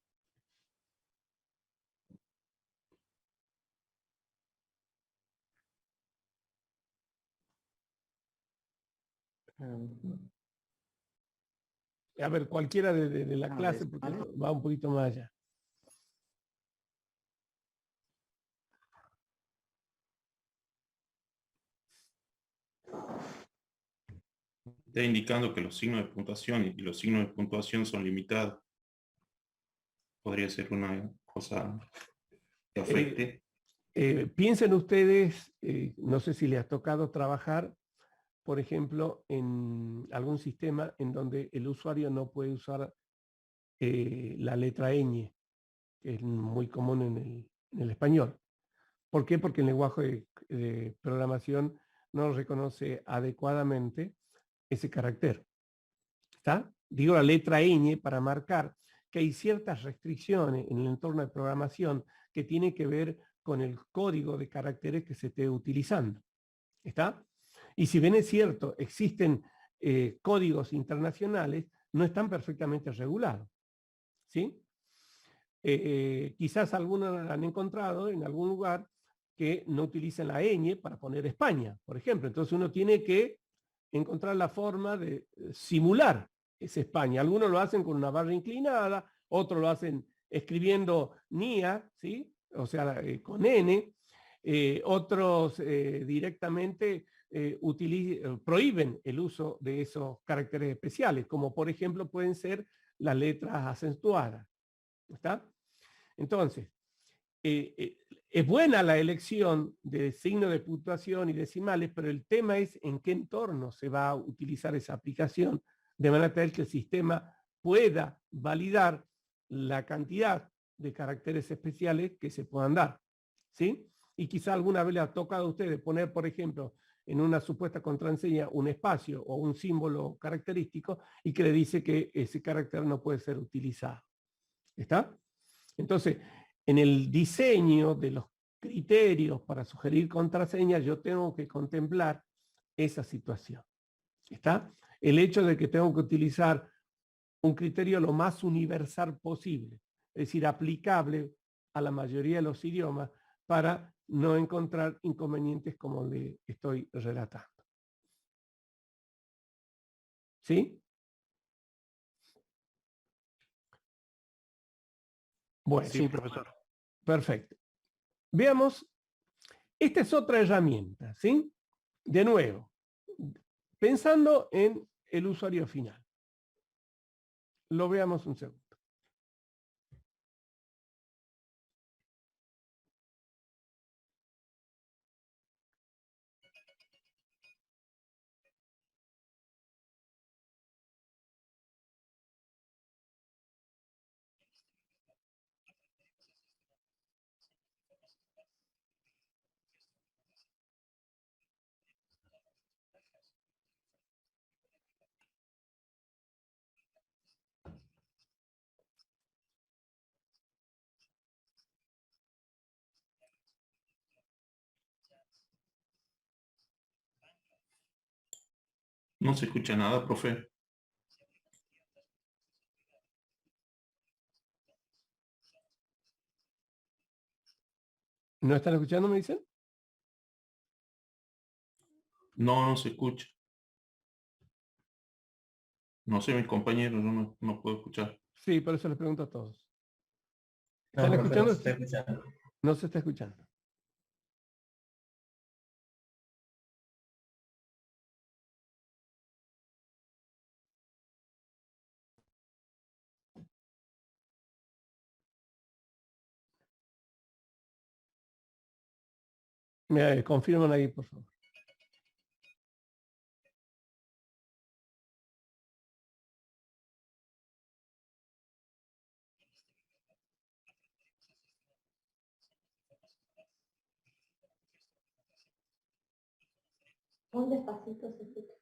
A ver, cualquiera de la clase, porque va un poquito más allá. Está indicando que los signos de puntuación y los signos de puntuación son limitados. Podría ser una cosa que afecte. Piensen ustedes, no sé si les ha tocado trabajar, por ejemplo, en algún sistema en donde el usuario no puede usar la letra ñ, que es muy común en el español. ¿Por qué? Porque el lenguaje de programación no reconoce adecuadamente ese carácter. ¿Está? Digo la letra ñ para marcar que hay ciertas restricciones en el entorno de programación que tienen que ver con el código de caracteres que se esté utilizando. ¿Está? Y si bien es cierto, existen códigos internacionales, no están perfectamente regulados. ¿Sí? Quizás algunos han encontrado en algún lugar que no utilizan la ñ para poner España, por ejemplo. Entonces uno tiene que encontrar la forma de simular esa España. Algunos lo hacen con una barra inclinada, otros lo hacen escribiendo NIA, ¿sí? O sea, con N. Otros directamente prohíben el uso de esos caracteres especiales, como por ejemplo pueden ser las letras acentuadas. ¿Está? Entonces, Es buena la elección de signos de puntuación y decimales, pero el tema es en qué entorno se va a utilizar esa aplicación, de manera tal que el sistema pueda validar la cantidad de caracteres especiales que se puedan dar, ¿sí? Y quizá alguna vez le ha tocado a ustedes poner, por ejemplo, en una supuesta contraseña un espacio o un símbolo característico y que le dice que ese carácter no puede ser utilizado. ¿Está? Entonces, en el diseño de los criterios para sugerir contraseñas, yo tengo que contemplar esa situación. ¿Está? El hecho de que tengo que utilizar un criterio lo más universal posible, es decir, aplicable a la mayoría de los idiomas para no encontrar inconvenientes como le estoy relatando. ¿Sí? Bueno, Sí, profesor. Perfecto. Veamos, esta es otra herramienta, ¿sí? De nuevo, pensando en el usuario final. Lo veamos un segundo. No se escucha nada, profe. ¿No están escuchando, me dicen? No, no se escucha. No sé, mis compañeros, no puedo escuchar. Sí, por eso les pregunto a todos. No, ¿Están profe, no escuchando? se está escuchando. No se está escuchando. Me confirman ahí, por favor. Muy despacito se escucha.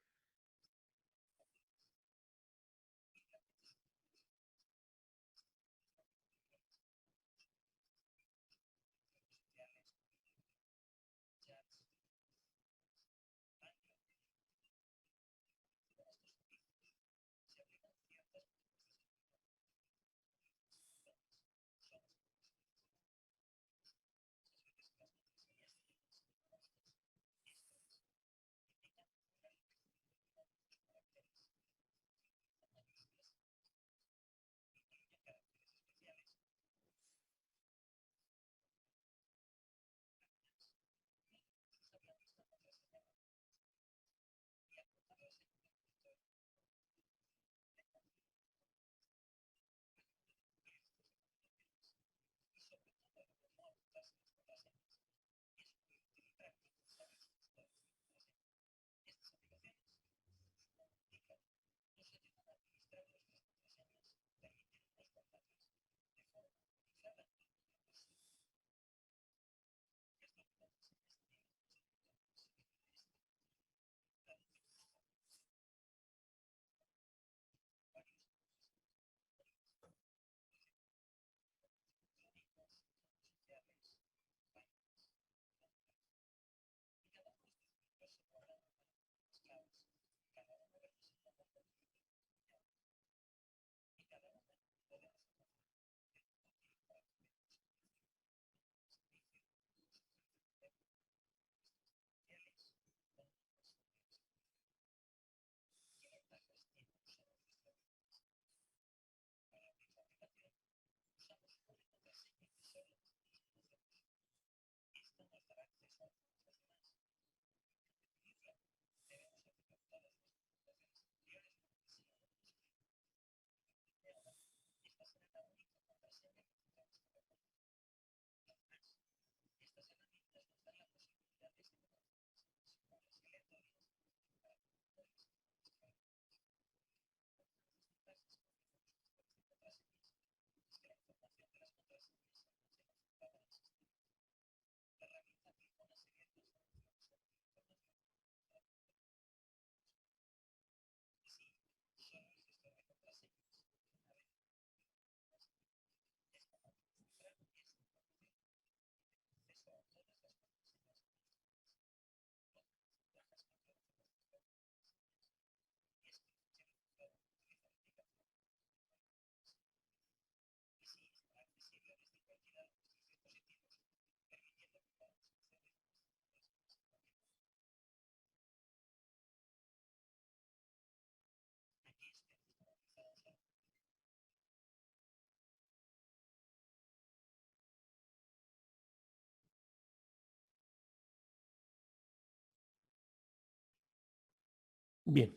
Bien.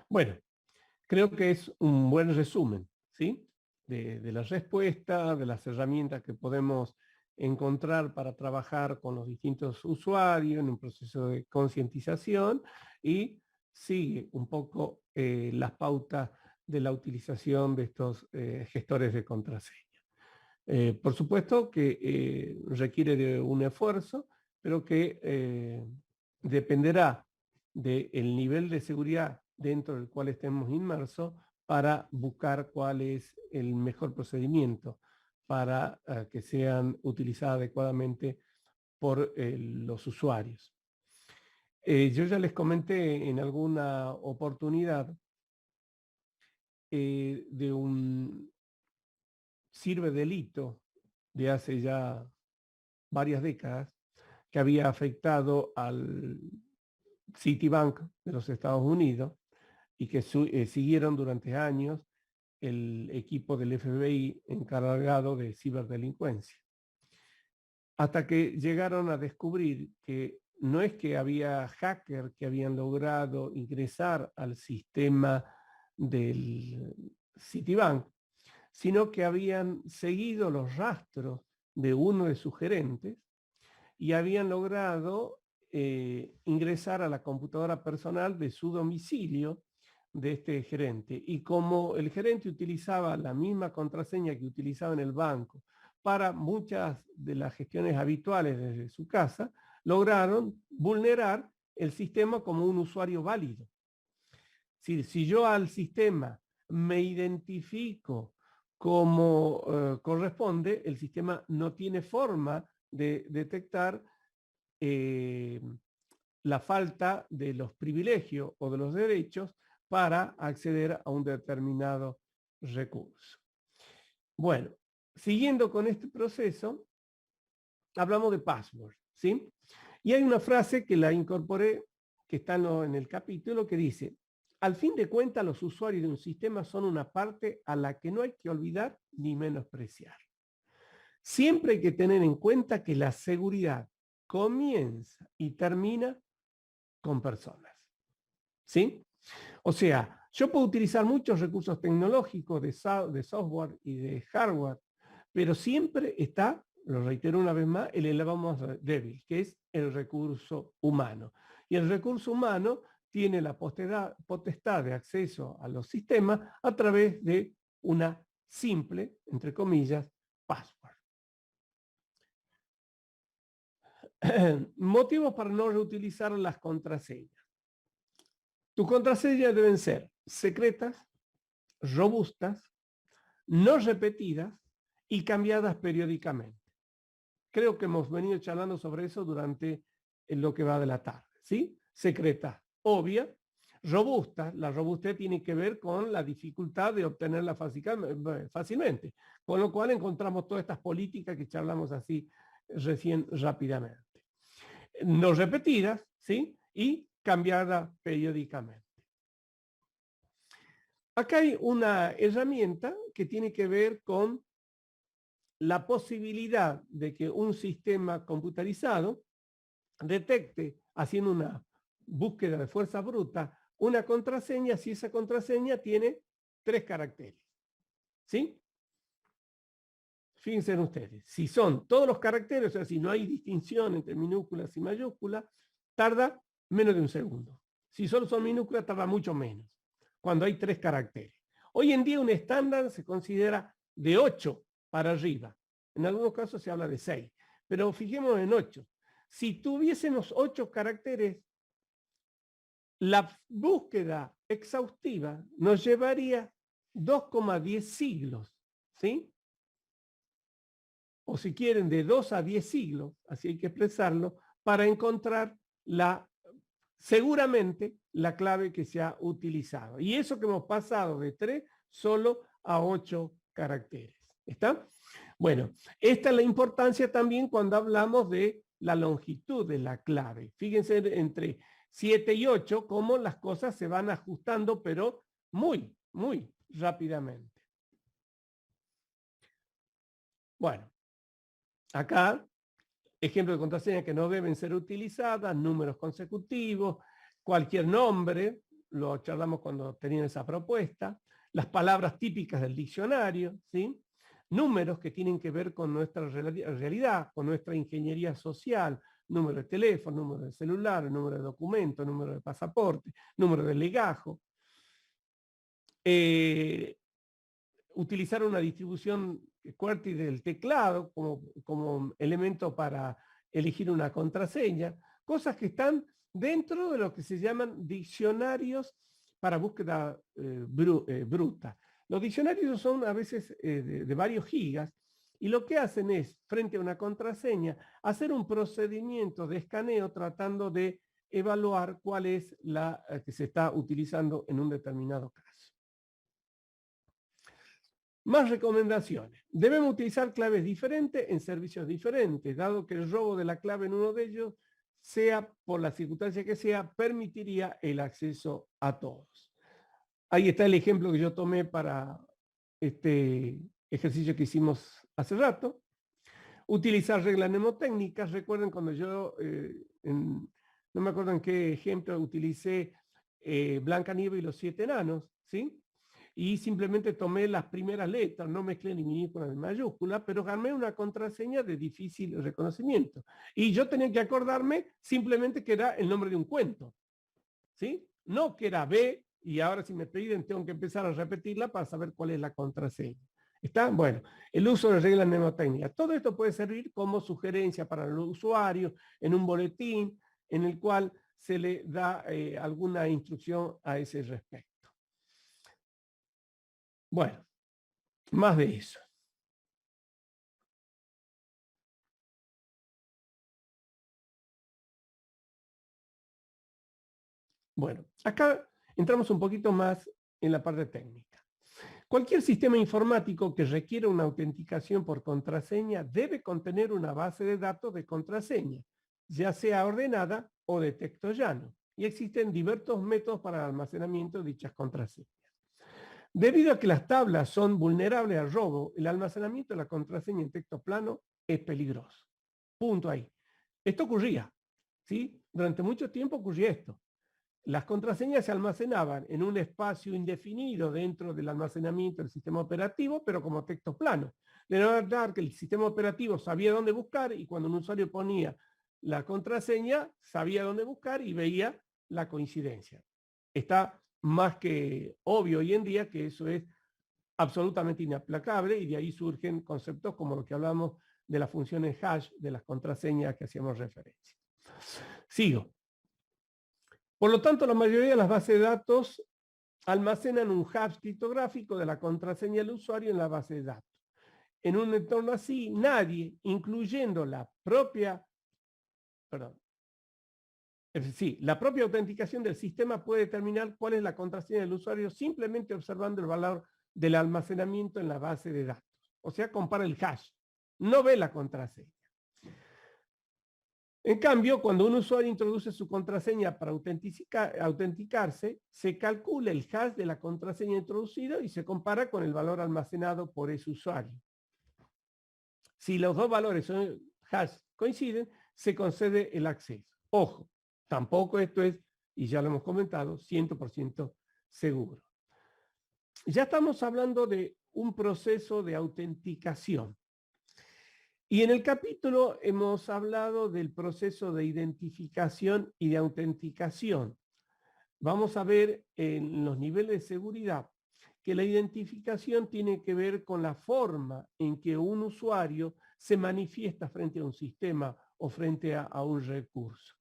Bueno, creo que es un buen resumen, ¿sí? De la respuesta, de las herramientas que podemos encontrar para trabajar con los distintos usuarios en un proceso de concientización y sigue un poco las pautas de la utilización de estos gestores de contraseña. Por supuesto que requiere de un esfuerzo, pero que dependerá del nivel de seguridad dentro del cual estemos inmersos para buscar cuál es el mejor procedimiento para que sean utilizadas adecuadamente por los usuarios. Yo ya les comenté en alguna oportunidad de un ciberdelito de hace ya varias décadas que había afectado al Citibank de los Estados Unidos y que siguieron durante años el equipo del FBI encargado de ciberdelincuencia. Hasta que llegaron a descubrir que no es que había hackers que habían logrado ingresar al sistema del Citibank, sino que habían seguido los rastros de uno de sus gerentes y habían logrado ingresar a la computadora personal de su domicilio de este gerente. Y como el gerente utilizaba la misma contraseña que utilizaba en el banco para muchas de las gestiones habituales desde su casa, lograron vulnerar el sistema como un usuario válido. Si yo al sistema me identifico como corresponde, el sistema no tiene forma de detectar la falta de los privilegios o de los derechos para acceder a un determinado recurso. Bueno, siguiendo con este proceso, hablamos de password, ¿sí? Y hay una frase que la incorporé, que está en el capítulo, que dice: al fin de cuentas, los usuarios de un sistema son una parte a la que no hay que olvidar ni menospreciar. Siempre hay que tener en cuenta que la seguridad comienza y termina con personas, ¿sí? O sea, yo puedo utilizar muchos recursos tecnológicos de software y de hardware, pero siempre está, lo reitero una vez más, el eslabón más débil, que es el recurso humano. Y el recurso humano tiene la potestad de acceso a los sistemas a través de una simple, entre comillas, password. Motivos para no reutilizar las contraseñas. Tus contraseñas deben ser secretas, robustas, no repetidas y cambiadas periódicamente. Creo que hemos venido charlando sobre eso durante lo que va de la tarde, ¿sí? Secreta, obvia. Robusta, la robustez tiene que ver con la dificultad de obtenerla fácilmente, con lo cual encontramos todas estas políticas que charlamos así recién rápidamente. No repetidas, ¿sí? Y cambiada periódicamente. Acá hay una herramienta que tiene que ver con la posibilidad de que un sistema computarizado detecte, haciendo una búsqueda de fuerza bruta, una contraseña si esa contraseña tiene 3 caracteres. ¿Sí? Fíjense en ustedes, si son todos los caracteres, o sea, si no hay distinción entre minúsculas y mayúsculas, tarda menos de un segundo. Si solo son minúsculas, tarda mucho menos, cuando hay 3 caracteres. Hoy en día un estándar se considera de 8 para arriba. En algunos casos se habla de 6, pero fijémonos en 8. Si tuviésemos 8 caracteres, la búsqueda exhaustiva nos llevaría 2,10 siglos, ¿sí? O si quieren, de 2 a 10 siglos, así hay que expresarlo, para encontrar seguramente la clave que se ha utilizado. Y eso que hemos pasado de 3 solo a 8 caracteres. ¿Está? Bueno, esta es la importancia también cuando hablamos de la longitud de la clave. Fíjense entre 7 y 8 cómo las cosas se van ajustando, pero muy, muy rápidamente. Bueno, acá, ejemplo de contraseña que no deben ser utilizadas, números consecutivos, cualquier nombre, lo charlamos cuando tenían esa propuesta, las palabras típicas del diccionario, ¿sí? Números que tienen que ver con nuestra realidad, con nuestra ingeniería social, número de teléfono, número de celular, número de documento, número de pasaporte, número de legajo. Utilizar una distribución QWERTY del teclado como elemento para elegir una contraseña, cosas que están dentro de lo que se llaman diccionarios para búsqueda bruta. Los diccionarios son a veces de varios gigas y lo que hacen es, frente a una contraseña, hacer un procedimiento de escaneo tratando de evaluar cuál es la que se está utilizando en un determinado caso. Más recomendaciones. Debemos utilizar claves diferentes en servicios diferentes, dado que el robo de la clave en uno de ellos, sea por la circunstancia que sea, permitiría el acceso a todos. Ahí está el ejemplo que yo tomé para este ejercicio que hicimos hace rato. Utilizar reglas mnemotécnicas. Recuerden cuando yo, no me acuerdo en qué ejemplo, utilicé Blancanieves y los 7 enanos, ¿sí? Y simplemente tomé las primeras letras, no mezclé ni minúscula ni mayúscula, pero gané una contraseña de difícil reconocimiento. Y yo tenía que acordarme simplemente que era el nombre de un cuento, ¿sí? No que era B, y ahora si me piden tengo que empezar a repetirla para saber cuál es la contraseña. ¿Está? Bueno, el uso de reglas mnemotécnicas. Todo esto puede servir como sugerencia para el usuario en un boletín en el cual se le da alguna instrucción a ese respecto. Bueno, más de eso. Bueno, acá entramos un poquito más en la parte técnica. Cualquier sistema informático que requiera una autenticación por contraseña debe contener una base de datos de contraseña, ya sea ordenada o de texto llano, y existen diversos métodos para el almacenamiento de dichas contraseñas. Debido a que las tablas son vulnerables al robo, el almacenamiento de la contraseña en texto plano es peligroso. Punto ahí. Esto ocurría, ¿sí? Durante mucho tiempo ocurría esto. Las contraseñas se almacenaban en un espacio indefinido dentro del almacenamiento del sistema operativo, pero como texto plano. De verdad que el sistema operativo sabía dónde buscar y cuando un usuario ponía la contraseña, sabía dónde buscar y veía la coincidencia. Está más que obvio hoy en día que eso es absolutamente inaplacable y de ahí surgen conceptos como lo que hablamos de las funciones hash de las contraseñas que hacíamos referencia. Sigo. Por lo tanto, la mayoría de las bases de datos almacenan un hash criptográfico de la contraseña del usuario en la base de datos. En un entorno así, nadie, incluyendo la propia autenticación del sistema puede determinar cuál es la contraseña del usuario simplemente observando el valor del almacenamiento en la base de datos. O sea, compara el hash, no ve la contraseña. En cambio, cuando un usuario introduce su contraseña para autenticarse, se calcula el hash de la contraseña introducida y se compara con el valor almacenado por ese usuario. Si los dos valores son hash coinciden, se concede el acceso. Ojo, tampoco esto es, y ya lo hemos comentado, 100% seguro. Ya estamos hablando de un proceso de autenticación. Y en el capítulo hemos hablado del proceso de identificación y de autenticación. Vamos a ver en los niveles de seguridad que la identificación tiene que ver con la forma en que un usuario se manifiesta frente a un sistema o frente a un recurso.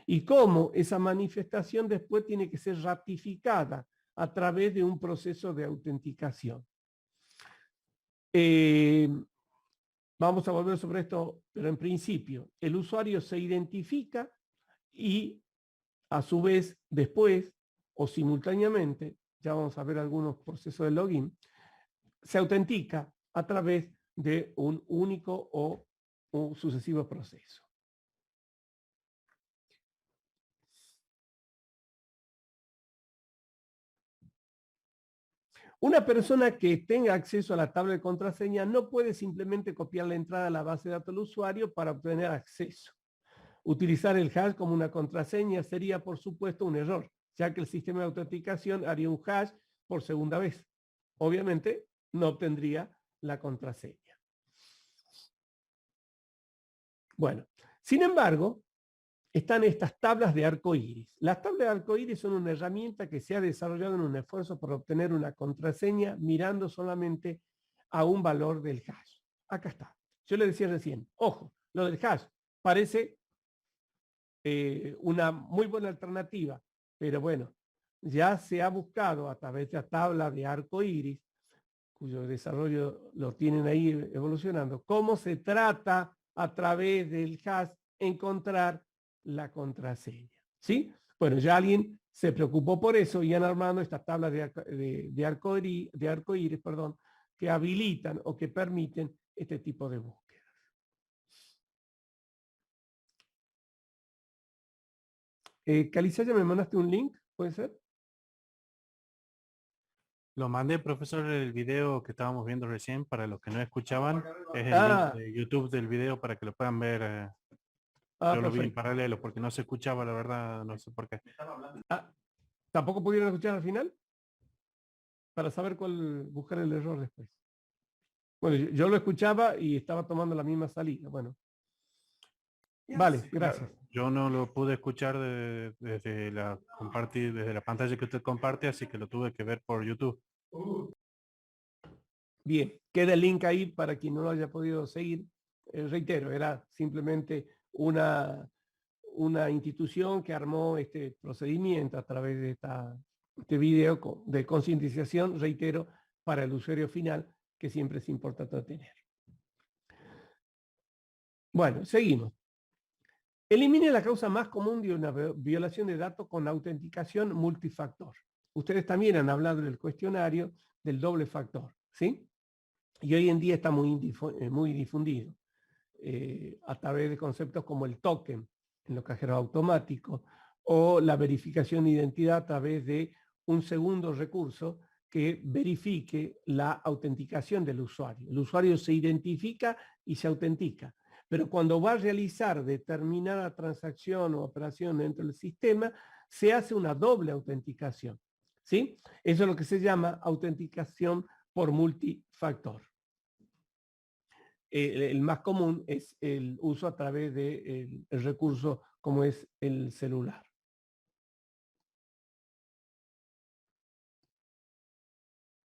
Y cómo esa manifestación después tiene que ser ratificada a través de un proceso de autenticación. Vamos a volver sobre esto, pero en principio, el usuario se identifica y a su vez después o simultáneamente, ya vamos a ver algunos procesos de login, se autentica a través de un único o un sucesivo proceso. Una persona que tenga acceso a la tabla de contraseña no puede simplemente copiar la entrada a la base de datos del usuario para obtener acceso. Utilizar el hash como una contraseña sería, por supuesto, un error, ya que el sistema de autenticación haría un hash por segunda vez. Obviamente no obtendría la contraseña. Bueno, sin embargo, están estas tablas de arco iris. Las tablas de arco iris son una herramienta que se ha desarrollado en un esfuerzo por obtener una contraseña mirando solamente a un valor del hash. Acá está. Yo le decía recién, ojo, lo del hash parece una muy buena alternativa, pero bueno, ya se ha buscado a través de la tabla de arco iris, cuyo desarrollo lo tienen ahí evolucionando, cómo se trata a través del hash encontrar la contraseña. ¿Sí? Bueno, ya alguien se preocupó por eso y han armado estas tablas de arco iris, perdón, que habilitan o que permiten este tipo de búsquedas. Calizaya, ¿me mandaste un link? ¿Puede ser? Lo mandé, profesor, el video que estábamos viendo recién, para los que no escuchaban, es el link de YouTube del video para que lo puedan ver. Yo lo vi en paralelo porque no se escuchaba, la verdad, no sé por qué. ¿Tampoco pudieron escuchar al final? Para saber buscar el error después. Bueno, yo lo escuchaba y estaba tomando la misma salida. Bueno. Vale, gracias. Yo no lo pude escuchar desde la pantalla que usted comparte, así que lo tuve que ver por YouTube. Bien, queda el link ahí para quien no lo haya podido seguir. Reitero, era simplemente una institución que armó este procedimiento a través de este video de concientización, reitero, para el usuario final, que siempre es importante tener. Bueno, seguimos. Elimine la causa más común de una violación de datos con autenticación multifactor. Ustedes también han hablado del cuestionario del doble factor, ¿sí? Y hoy en día está muy difundido a través de conceptos como el token en los cajeros automáticos o la verificación de identidad a través de un segundo recurso que verifique la autenticación del usuario. El usuario se identifica y se autentica. Pero cuando va a realizar determinada transacción o operación dentro del sistema, se hace una doble autenticación, ¿sí? Eso es lo que se llama autenticación por multifactor. El más común es el uso a través del recurso como es el celular.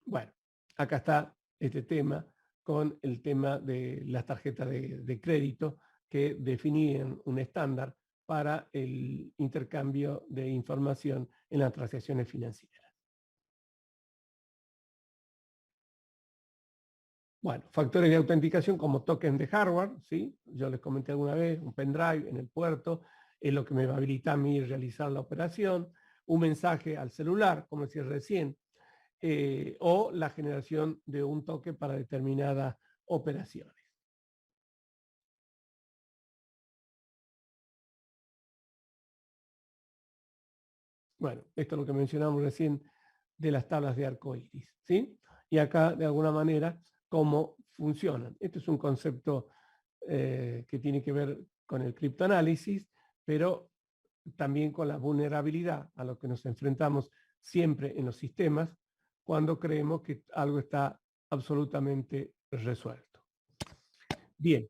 Bueno, acá está este tema con el tema de las tarjetas de crédito que definían un estándar para el intercambio de información en las transacciones financieras. Bueno, factores de autenticación como tokens de hardware, ¿sí? Yo les comenté alguna vez, un pendrive en el puerto es lo que me va a habilitar a mí realizar la operación, un mensaje al celular, como decía recién, o la generación de un token para determinadas operaciones. Bueno, esto es lo que mencionamos recién de las tablas de arco iris, ¿sí? Y acá, de alguna manera, cómo funcionan. Este es un concepto que tiene que ver con el criptoanálisis, pero también con la vulnerabilidad a lo que nos enfrentamos siempre en los sistemas cuando creemos que algo está absolutamente resuelto. Bien.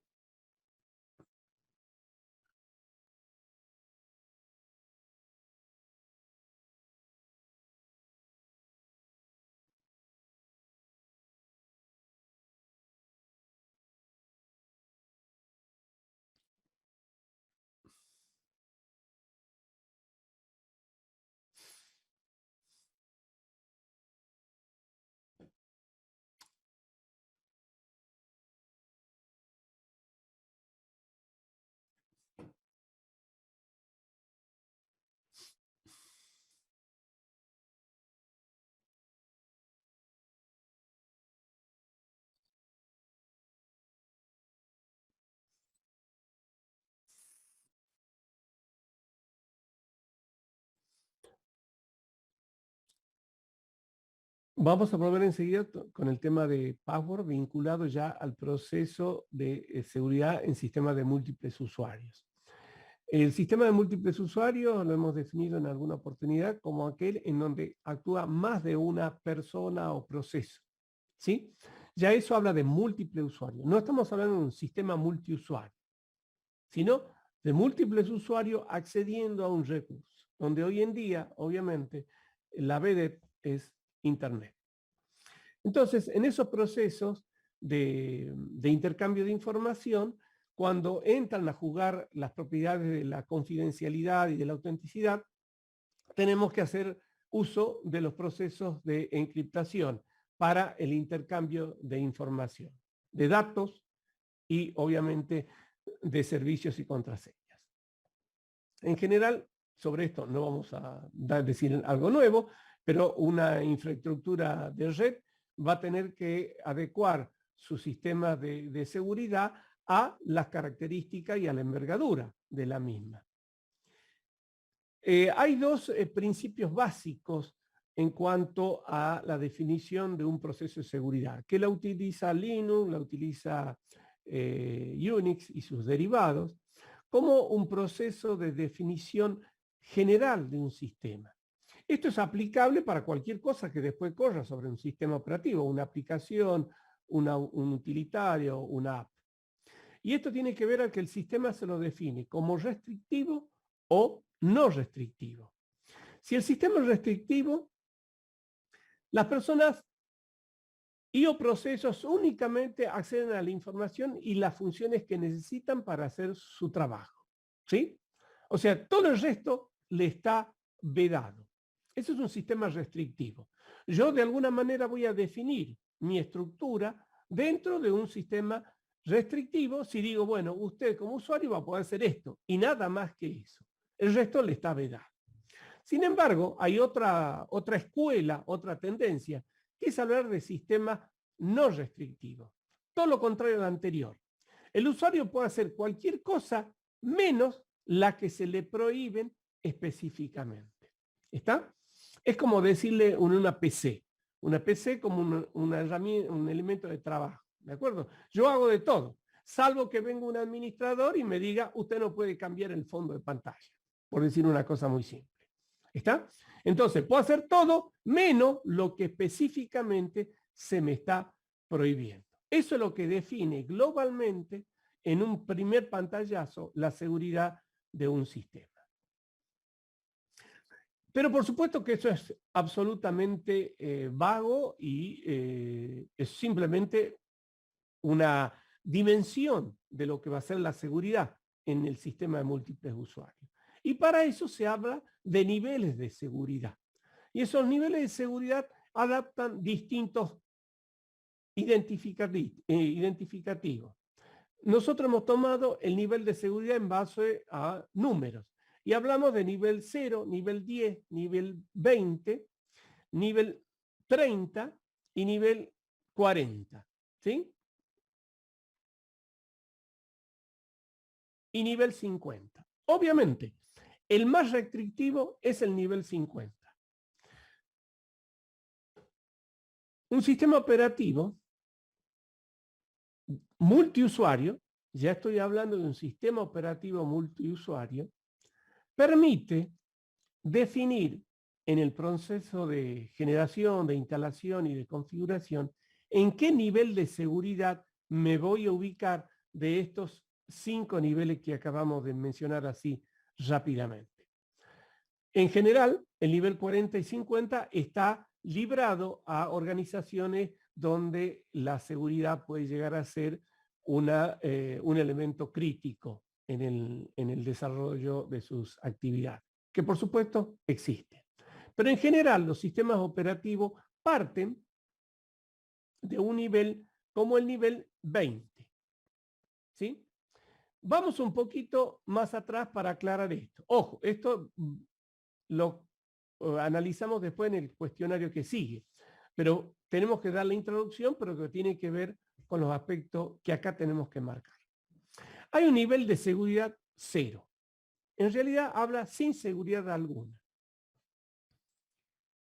Vamos a volver enseguida con el tema de password vinculado ya al proceso de seguridad en sistemas de múltiples usuarios. El sistema de múltiples usuarios lo hemos definido en alguna oportunidad como aquel en donde actúa más de una persona o proceso, ¿sí? Ya eso habla de múltiples usuarios. No estamos hablando de un sistema multiusuario, sino de múltiples usuarios accediendo a un recurso, donde hoy en día, obviamente, la BDEP es Internet. Entonces, en esos procesos de intercambio de información, cuando entran a jugar las propiedades de la confidencialidad y de la autenticidad, tenemos que hacer uso de los procesos de encriptación para el intercambio de información, de datos y obviamente de servicios y contraseñas. En general, sobre esto no vamos a decir algo nuevo, pero una infraestructura de red va a tener que adecuar su sistema de seguridad a las características y a la envergadura de la misma. Hay dos principios básicos en cuanto a la definición de un proceso de seguridad, que la utiliza Linux, la utiliza Unix y sus derivados, como un proceso de definición general de un sistema. Esto es aplicable para cualquier cosa que después corra sobre un sistema operativo, una aplicación, un utilitario, una app. Y esto tiene que ver a que el sistema se lo define como restrictivo o no restrictivo. Si el sistema es restrictivo, las personas y o procesos únicamente acceden a la información y las funciones que necesitan para hacer su trabajo, ¿sí? O sea, todo el resto le está vedado. Eso es un sistema restrictivo. Yo de alguna manera voy a definir mi estructura dentro de un sistema restrictivo si digo, bueno, usted como usuario va a poder hacer esto y nada más que eso. El resto le está vedado. Sin embargo, hay otra escuela, otra tendencia, que es hablar de sistemas no restrictivos. Todo lo contrario al anterior. El usuario puede hacer cualquier cosa menos la que se le prohíben específicamente. ¿Está? Es como decirle una PC. Una PC como una herramienta, un elemento de trabajo. ¿De acuerdo? Yo hago de todo, salvo que venga un administrador y me diga, usted no puede cambiar el fondo de pantalla, por decir una cosa muy simple. ¿Está? Entonces, puedo hacer todo menos lo que específicamente se me está prohibiendo. Eso es lo que define globalmente, en un primer pantallazo, la seguridad de un sistema. Pero por supuesto que eso es absolutamente vago y es simplemente una dimensión de lo que va a ser la seguridad en el sistema de múltiples usuarios. Y para eso se habla de niveles de seguridad. Y esos niveles de seguridad adaptan distintos identificativos. Nosotros hemos tomado el nivel de seguridad en base a números. Y hablamos de nivel 0, nivel 10, nivel 20, nivel 30 y nivel 40. ¿Sí? Y nivel 50. Obviamente, el más restrictivo es el nivel 50. Un sistema operativo multiusuario, ya estoy hablando de un sistema operativo multiusuario, permite definir en el proceso de generación, de instalación y de configuración en qué nivel de seguridad me voy a ubicar de estos 5 niveles que acabamos de mencionar así rápidamente. En general, el nivel 40 y 50 está librado a organizaciones donde la seguridad puede llegar a ser un elemento crítico en el desarrollo de sus actividades, que por supuesto existe. Pero en general los sistemas operativos parten de un nivel como el nivel 20. ¿Sí? Vamos un poquito más atrás para aclarar esto. Ojo, esto lo analizamos después en el cuestionario que sigue, pero tenemos que dar la introducción, pero que tiene que ver con los aspectos que acá tenemos que marcar. Hay un nivel de seguridad 0. En realidad habla sin seguridad alguna.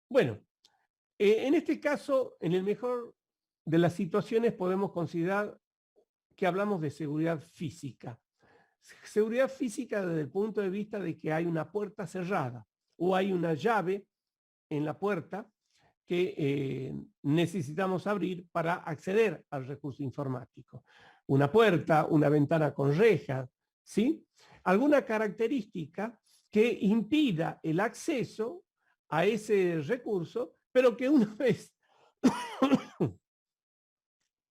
Bueno, en este caso, en el mejor de las situaciones podemos considerar que hablamos de seguridad física. seguridad física desde el punto de vista de que hay una puerta cerrada o hay una llave en la puerta que necesitamos abrir para acceder al recurso informático. Una puerta, una ventana con rejas, ¿sí? Alguna característica que impida el acceso a ese recurso, pero que una vez,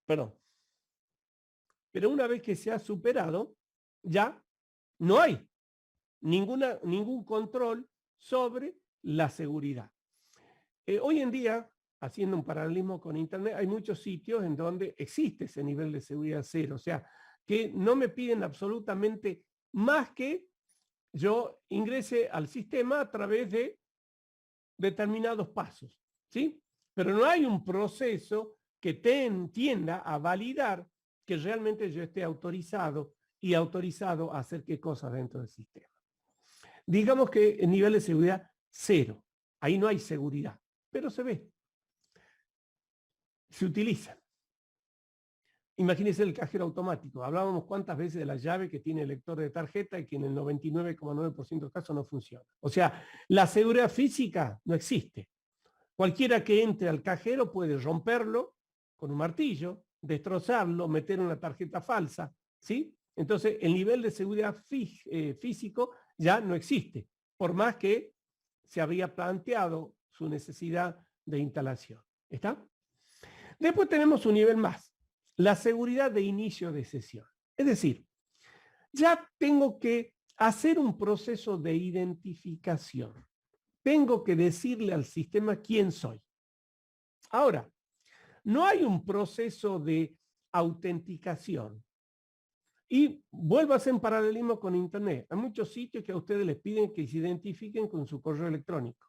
perdón, pero una vez que se ha superado, ya no hay ningún control sobre la seguridad. Hoy en día, haciendo un paralelismo con Internet, hay muchos sitios en donde existe ese nivel de seguridad cero, o sea, que no me piden absolutamente más que yo ingrese al sistema a través de determinados pasos, ¿sí? Pero no hay un proceso que tienda a validar que realmente yo esté autorizado a hacer qué cosas dentro del sistema. Digamos que el nivel de seguridad cero, ahí no hay seguridad, pero se ve, se utiliza. Imagínense el cajero automático. Hablábamos cuántas veces de la llave que tiene el lector de tarjeta y que en el 99,9% de los casos no funciona. O sea, la seguridad física no existe. Cualquiera que entre al cajero puede romperlo con un martillo, destrozarlo, meter una tarjeta falsa, ¿sí? Entonces, el nivel de seguridad físico ya no existe, por más que se había planteado su necesidad de instalación. ¿Está? Después tenemos un nivel más, la seguridad de inicio de sesión. Es decir, ya tengo que hacer un proceso de identificación. Tengo que decirle al sistema quién soy. Ahora, no hay un proceso de autenticación. Y vuelvo a hacer un paralelismo con Internet. Hay muchos sitios que a ustedes les piden que se identifiquen con su correo electrónico,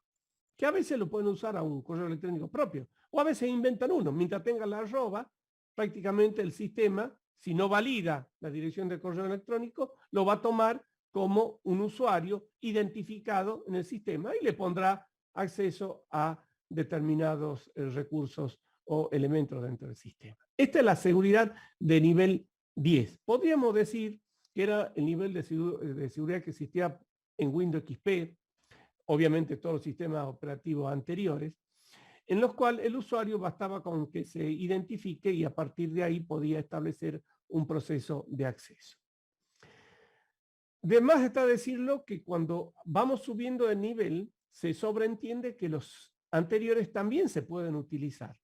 que a veces lo pueden usar a un correo electrónico propio, o a veces inventan uno. Mientras tenga la arroba, prácticamente el sistema, si no valida la dirección de correo electrónico, lo va a tomar como un usuario identificado en el sistema y le pondrá acceso a determinados recursos o elementos dentro del sistema. Esta es la seguridad de nivel 10. Podríamos decir que era el nivel de seguridad que existía en Windows XP, obviamente todos los sistemas operativos anteriores, en los cuales el usuario bastaba con que se identifique y a partir de ahí podía establecer un proceso de acceso. De más está decirlo que cuando vamos subiendo de nivel, se sobreentiende que los anteriores también se pueden utilizar.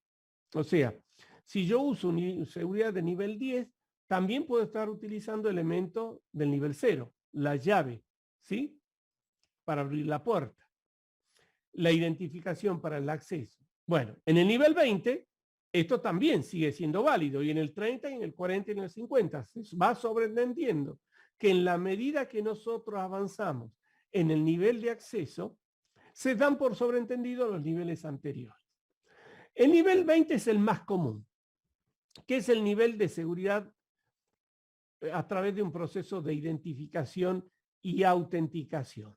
O sea, si yo uso seguridad de nivel 10, también puedo estar utilizando elementos del nivel 0, la llave, ¿sí? Para abrir la puerta, la identificación para el acceso. Bueno, en el nivel 20, esto también sigue siendo válido, y en el 30, y en el 40, y en el 50, se va sobreentendiendo que en la medida que nosotros avanzamos en el nivel de acceso, se dan por sobreentendido los niveles anteriores. El nivel 20 es el más común, que es el nivel de seguridad a través de un proceso de identificación y autenticación.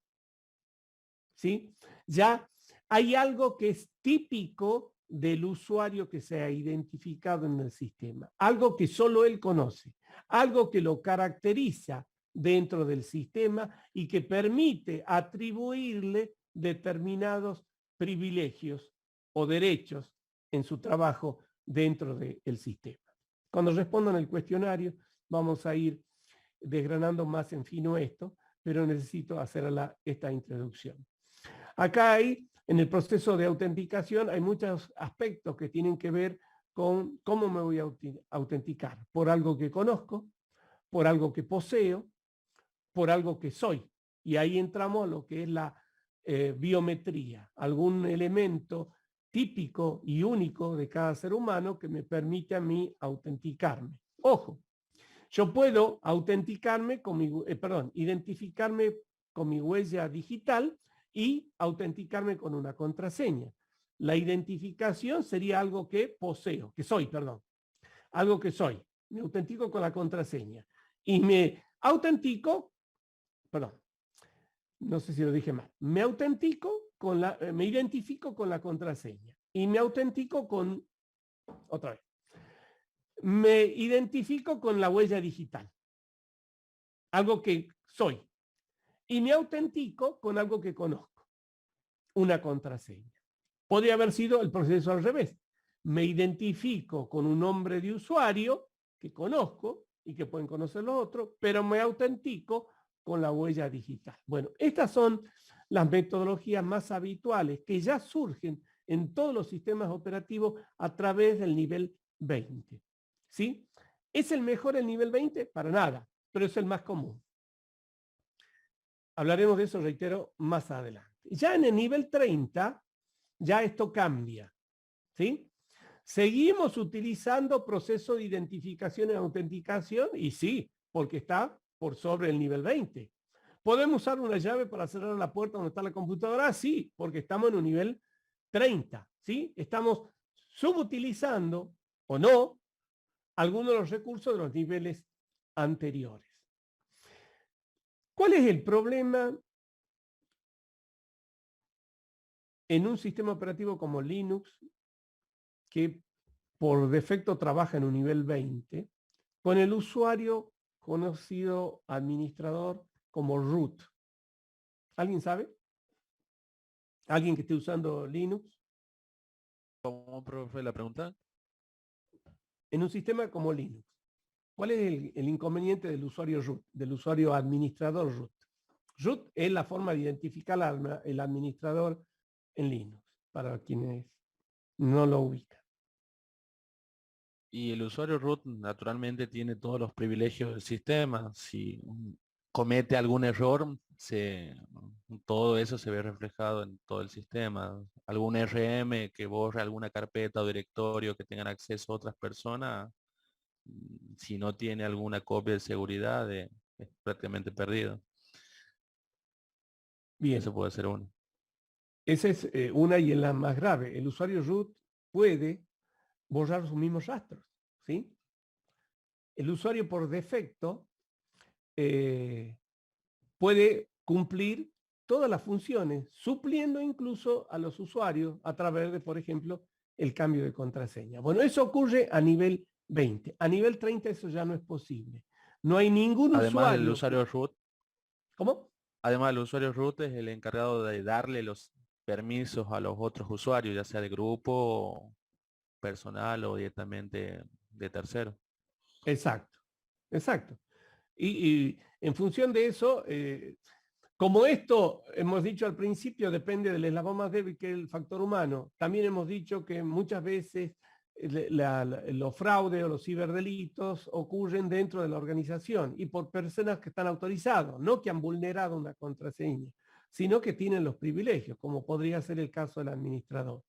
¿Sí? Ya hay algo que es típico del usuario que se ha identificado en el sistema, algo que solo él conoce, algo que lo caracteriza dentro del sistema y que permite atribuirle determinados privilegios o derechos en su trabajo dentro del sistema. Cuando respondan el cuestionario, vamos a ir desgranando más en fino esto, pero necesito hacer esta introducción. Acá en el proceso de autenticación, hay muchos aspectos que tienen que ver con cómo me voy a autenticar. Por algo que conozco, por algo que poseo, por algo que soy. Y ahí entramos a lo que es la biometría, algún elemento típico y único de cada ser humano que me permite a mí autenticarme. Ojo, yo puedo autenticarme con identificarme con mi huella digital y autenticarme con una contraseña. La identificación sería algo que poseo, que soy, perdón. Algo que soy. Me autentico con la contraseña. Y me autentico, perdón, no sé si lo dije mal. Me identifico con la contraseña. Y me autentico con, otra vez. Me identifico con la huella digital. algo que soy, y me autentico con algo que conozco, una contraseña. Podría haber sido el proceso al revés. Me identifico con un nombre de usuario que conozco y que pueden conocer los otros, pero me autentico con la huella digital. Bueno, estas son las metodologías más habituales que ya surgen en todos los sistemas operativos a través del nivel 20. ¿Sí? ¿Es el mejor el nivel 20? Para nada, pero es el más común. Hablaremos de eso, reitero, más adelante. Ya en el nivel 30, ya esto cambia. ¿Sí? ¿Seguimos utilizando proceso de identificación y autenticación? Y sí, porque está por sobre el nivel 20. ¿Podemos usar una llave para cerrar la puerta donde está la computadora? Sí, porque estamos en un nivel 30. ¿Sí? Estamos subutilizando o no algunos de los recursos de los niveles anteriores. ¿Cuál es el problema en un sistema operativo como Linux, que por defecto trabaja en un nivel 20, con el usuario conocido administrador como root? ¿Alguien sabe? ¿Alguien que esté usando Linux? ¿Cómo, profe, la pregunta? En un sistema como Linux, ¿cuál es el inconveniente del usuario root, del usuario administrador root? Root es la forma de identificar el administrador en Linux, para quienes no lo ubican. Y el usuario root naturalmente tiene todos los privilegios del sistema. Si comete algún error, todo eso se ve reflejado en todo el sistema. Algún RM que borre alguna carpeta o directorio que tengan acceso a otras personas, si no tiene alguna copia de seguridad, es prácticamente perdido. Bien. Eso puede ser uno. Esa es una y es la más grave. El usuario root puede borrar sus mismos rastros, ¿sí? El usuario por defecto puede cumplir todas las funciones, supliendo incluso a los usuarios a través de, por ejemplo, el cambio de contraseña. Bueno, eso ocurre a nivel 20. A nivel 30 eso ya no es posible. No hay ningún Además, el usuario... usuario root. ¿Cómo? Además, el usuario root es el encargado de darle los permisos a los otros usuarios, ya sea de grupo, personal o directamente de tercero. Exacto, exacto. Y en función de eso, como esto, hemos dicho al principio, depende del eslabón más débil que es el factor humano, también hemos dicho que muchas veces los fraudes o los ciberdelitos ocurren dentro de la organización y por personas que están autorizadas, no que han vulnerado una contraseña, sino que tienen los privilegios, como podría ser el caso del administrador.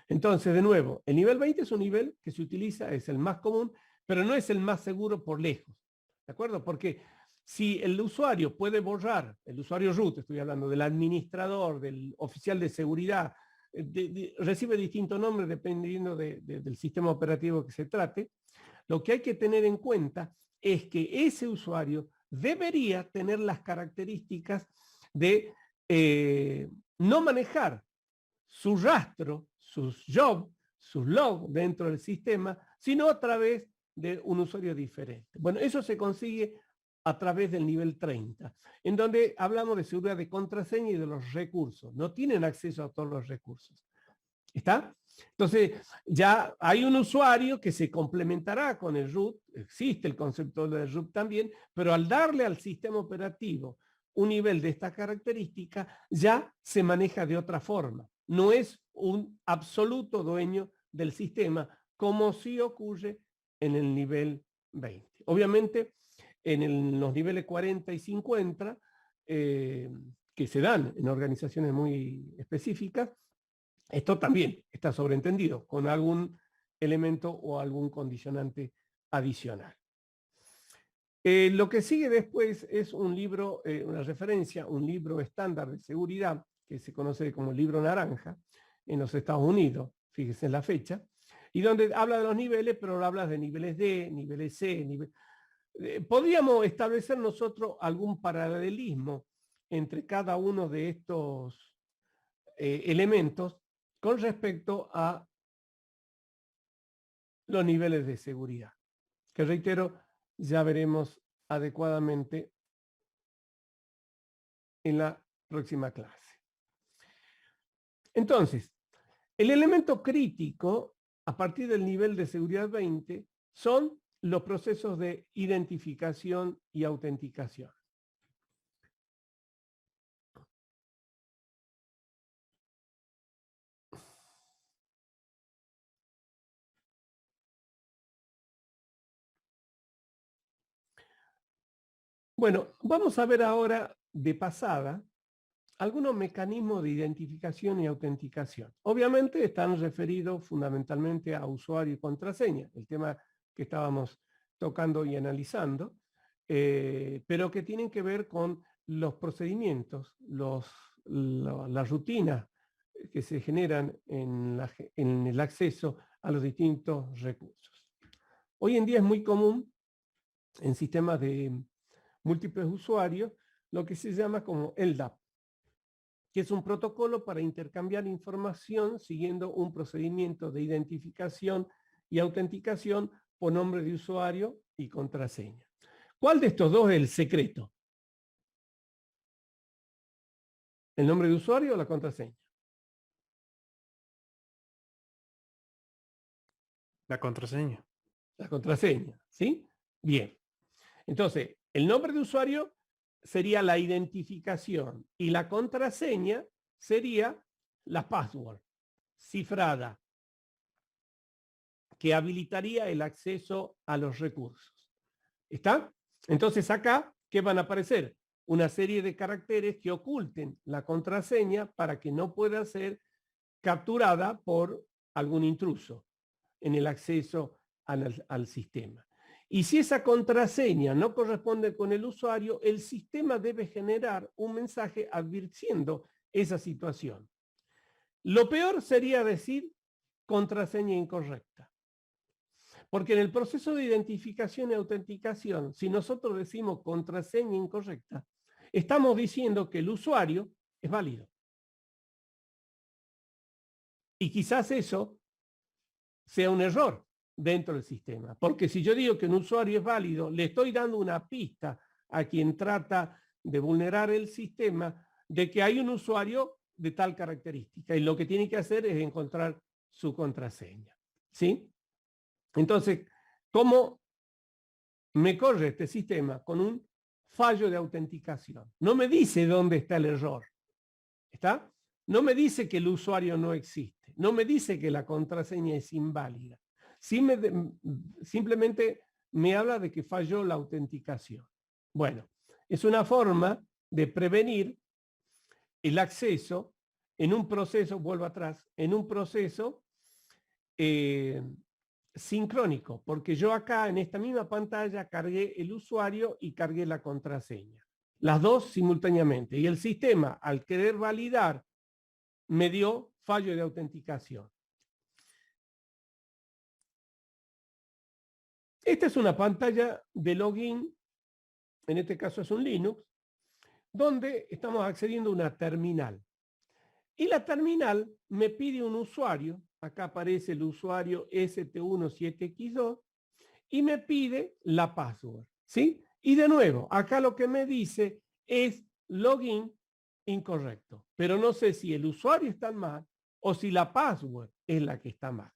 Entonces, de nuevo, el nivel 20 es un nivel que se utiliza, es el más común, pero no es el más seguro por lejos. ¿De acuerdo? Porque si el usuario puede borrar, el usuario root, estoy hablando del administrador, del oficial de seguridad, recibe distintos nombres dependiendo del sistema operativo que se trate, lo que hay que tener en cuenta es que ese usuario debería tener las características de no manejar su rastro, sus jobs, sus logs dentro del sistema, sino a través de un usuario diferente. Bueno, eso se consigue a través del nivel 30, en donde hablamos de seguridad de contraseña y de los recursos. No tienen acceso a todos los recursos. ¿Está? Entonces, ya hay un usuario que se complementará con el root, existe el concepto del root también, pero al darle al sistema operativo un nivel de esta característica, ya se maneja de otra forma. No es un absoluto dueño del sistema, como sí ocurre en el nivel 20. Obviamente, en los niveles 40 y 50, que se dan en organizaciones muy específicas, esto también está sobreentendido con algún elemento o algún condicionante adicional. Lo que sigue después es un libro, una referencia, un libro estándar de seguridad que se conoce como el libro naranja en los Estados Unidos, fíjese en la fecha, y donde habla de los niveles, pero habla de niveles D, niveles C, podríamos establecer nosotros algún paralelismo entre cada uno de estos elementos con respecto a los niveles de seguridad, que reitero, ya veremos adecuadamente en la próxima clase. Entonces, el elemento crítico a partir del nivel de seguridad 20 son los procesos de identificación y autenticación. Bueno, vamos a ver ahora de pasada algunos mecanismos de identificación y autenticación. Obviamente están referidos fundamentalmente a usuario y contraseña, el tema que estábamos tocando y analizando, pero que tienen que ver con los procedimientos, las rutinas que se generan en el acceso a los distintos recursos. Hoy en día es muy común en sistemas de múltiples usuarios lo que se llama como LDAP, que es un protocolo para intercambiar información siguiendo un procedimiento de identificación y autenticación por nombre de usuario y contraseña. ¿Cuál de estos dos es el secreto? ¿El nombre de usuario o la contraseña? La contraseña. La contraseña, ¿sí? Bien. Entonces, el nombre de usuario sería la identificación y la contraseña sería la password cifrada que habilitaría el acceso a los recursos. ¿Está? Entonces acá, ¿qué van a aparecer? Una serie de caracteres que oculten la contraseña para que no pueda ser capturada por algún intruso en el acceso al sistema. Y si esa contraseña no corresponde con el usuario, el sistema debe generar un mensaje advirtiendo esa situación. Lo peor sería decir contraseña incorrecta. Porque en el proceso de identificación y autenticación, si nosotros decimos contraseña incorrecta, estamos diciendo que el usuario es válido. Y quizás eso sea un error dentro del sistema. Porque si yo digo que un usuario es válido, le estoy dando una pista a quien trata de vulnerar el sistema de que hay un usuario de tal característica y lo que tiene que hacer es encontrar su contraseña. ¿Sí? Entonces, ¿cómo me corre este sistema? Con un fallo de autenticación. No me dice dónde está el error. ¿Está? No me dice que el usuario no existe. No me dice que la contraseña es inválida. Simplemente me habla de que falló la autenticación. Bueno, es una forma de prevenir el acceso en un proceso, vuelvo atrás, en un proceso sincrónico, porque yo acá en esta misma pantalla cargué el usuario y cargué la contraseña. Las dos simultáneamente. Y el sistema, al querer validar, me dio fallo de autenticación. Esta es una pantalla de login, en este caso es un Linux, donde estamos accediendo a una terminal. Y la terminal me pide un usuario, acá aparece el usuario ST17X2, y me pide la password, ¿sí? Y de nuevo, acá lo que me dice es login incorrecto, pero no sé si el usuario está mal o si la password es la que está mal.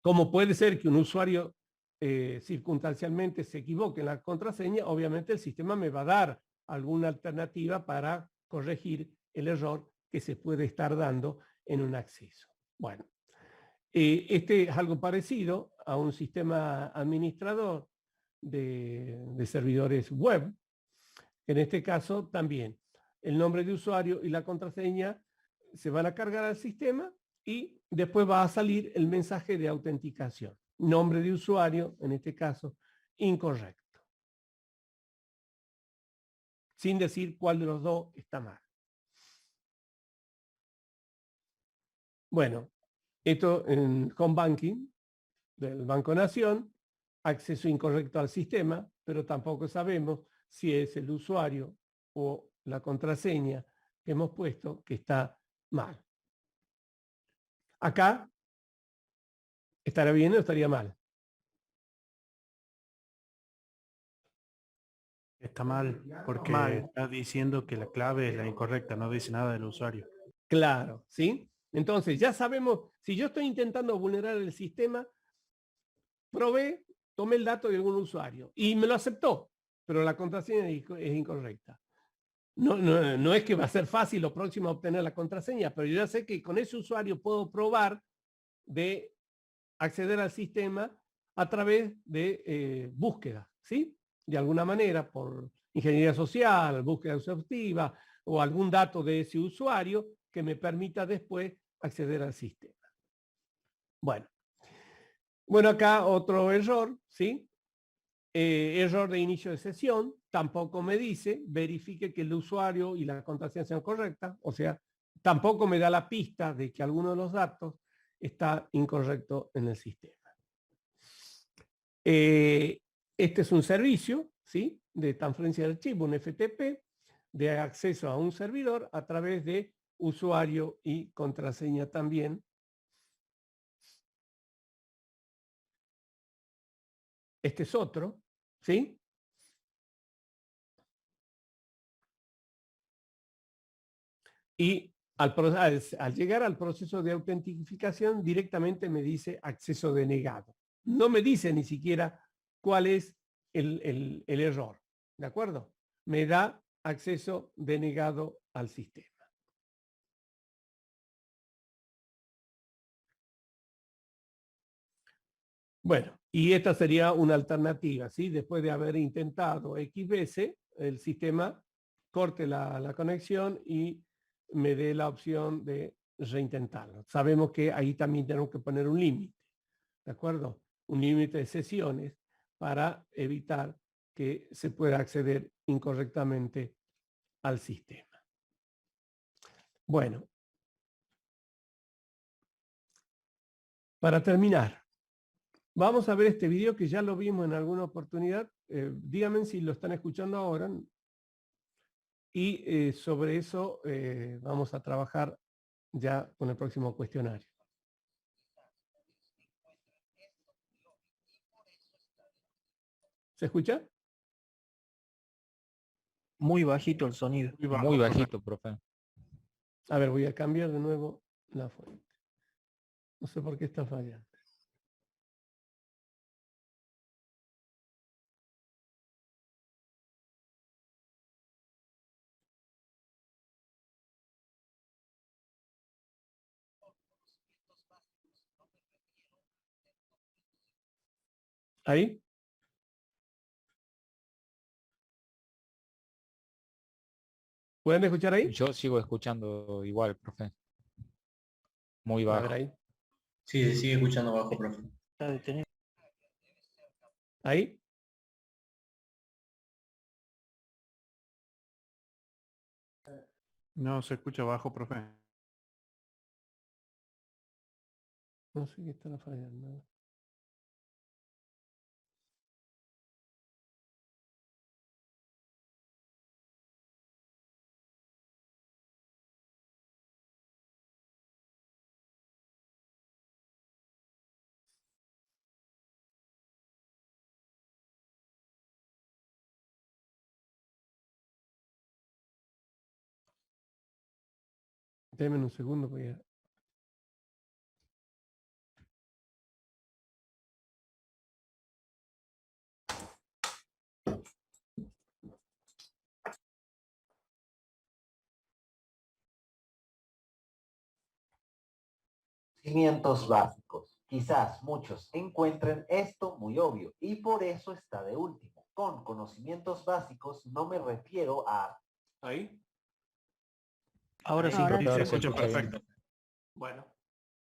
Como puede ser que un usuario circunstancialmente se equivoque en la contraseña, obviamente el sistema me va a dar alguna alternativa para corregir el error que se puede estar dando en un acceso. Bueno, este es algo parecido a un sistema administrador de servidores web. En este caso también el nombre de usuario y la contraseña se van a cargar al sistema y después va a salir el mensaje de autenticación. Nombre de usuario, en este caso, incorrecto. Sin decir cuál de los dos está mal. Bueno, esto en Home Banking del Banco Nación, acceso incorrecto al sistema, pero tampoco sabemos si es el usuario o la contraseña que hemos puesto que está mal. Acá, ¿estará bien o estaría mal? Está mal, porque está diciendo que la clave es la incorrecta, no dice nada del usuario. Claro, ¿sí? Entonces, ya sabemos, si yo estoy intentando vulnerar el sistema, tomé el dato de algún usuario y me lo aceptó, pero la contraseña es incorrecta. No es que va a ser fácil lo próximo obtener la contraseña, pero yo ya sé que con ese usuario puedo probar de acceder al sistema a través de búsqueda, ¿sí? De alguna manera, por ingeniería social, búsqueda exhaustiva o algún dato de ese usuario que me permita después acceder al sistema. Bueno, acá otro error, ¿sí? Error de inicio de sesión, tampoco me dice, verifique que el usuario y la contraseña sean correctas, o sea, tampoco me da la pista de que alguno de los datos está incorrecto en el sistema. Este es un servicio, ¿sí? De transferencia de archivo, un FTP, de acceso a un servidor a través de usuario y contraseña también. Este es otro, ¿sí? Y al llegar al proceso de autentificación, directamente me dice acceso denegado. No me dice ni siquiera cuál es el error, ¿de acuerdo? Me da acceso denegado al sistema. Bueno, y esta sería una alternativa, ¿sí? Después de haber intentado X veces, el sistema corte la conexión y me dé la opción de reintentarlo. Sabemos que ahí también tenemos que poner un límite, ¿de acuerdo? Un límite de sesiones para evitar que se pueda acceder incorrectamente al sistema. Bueno, para terminar, vamos a ver este video que ya lo vimos en alguna oportunidad. Díganme si lo están escuchando ahora. Y sobre eso vamos a trabajar ya con el próximo cuestionario. ¿Se escucha? Muy bajito el sonido. Muy bajito, profe. A ver, voy a cambiar de nuevo la fuente. No sé por qué está fallando. ¿Ahí? ¿Pueden escuchar ahí? Yo sigo escuchando igual, profe. Muy A ver bajo. ahí. Sí, se sigue escuchando bajo, profe. Está detenido. ¿Ahí? No se escucha bajo, profe. No sé qué está fallando. Denme un segundo, voy a... Conocimientos básicos. Quizás muchos encuentren esto muy obvio y por eso está de último. Con conocimientos básicos no me refiero a... ¿Ahí? Ahora sí. Ahora Se se escucha escucha bien. perfecto. Bueno,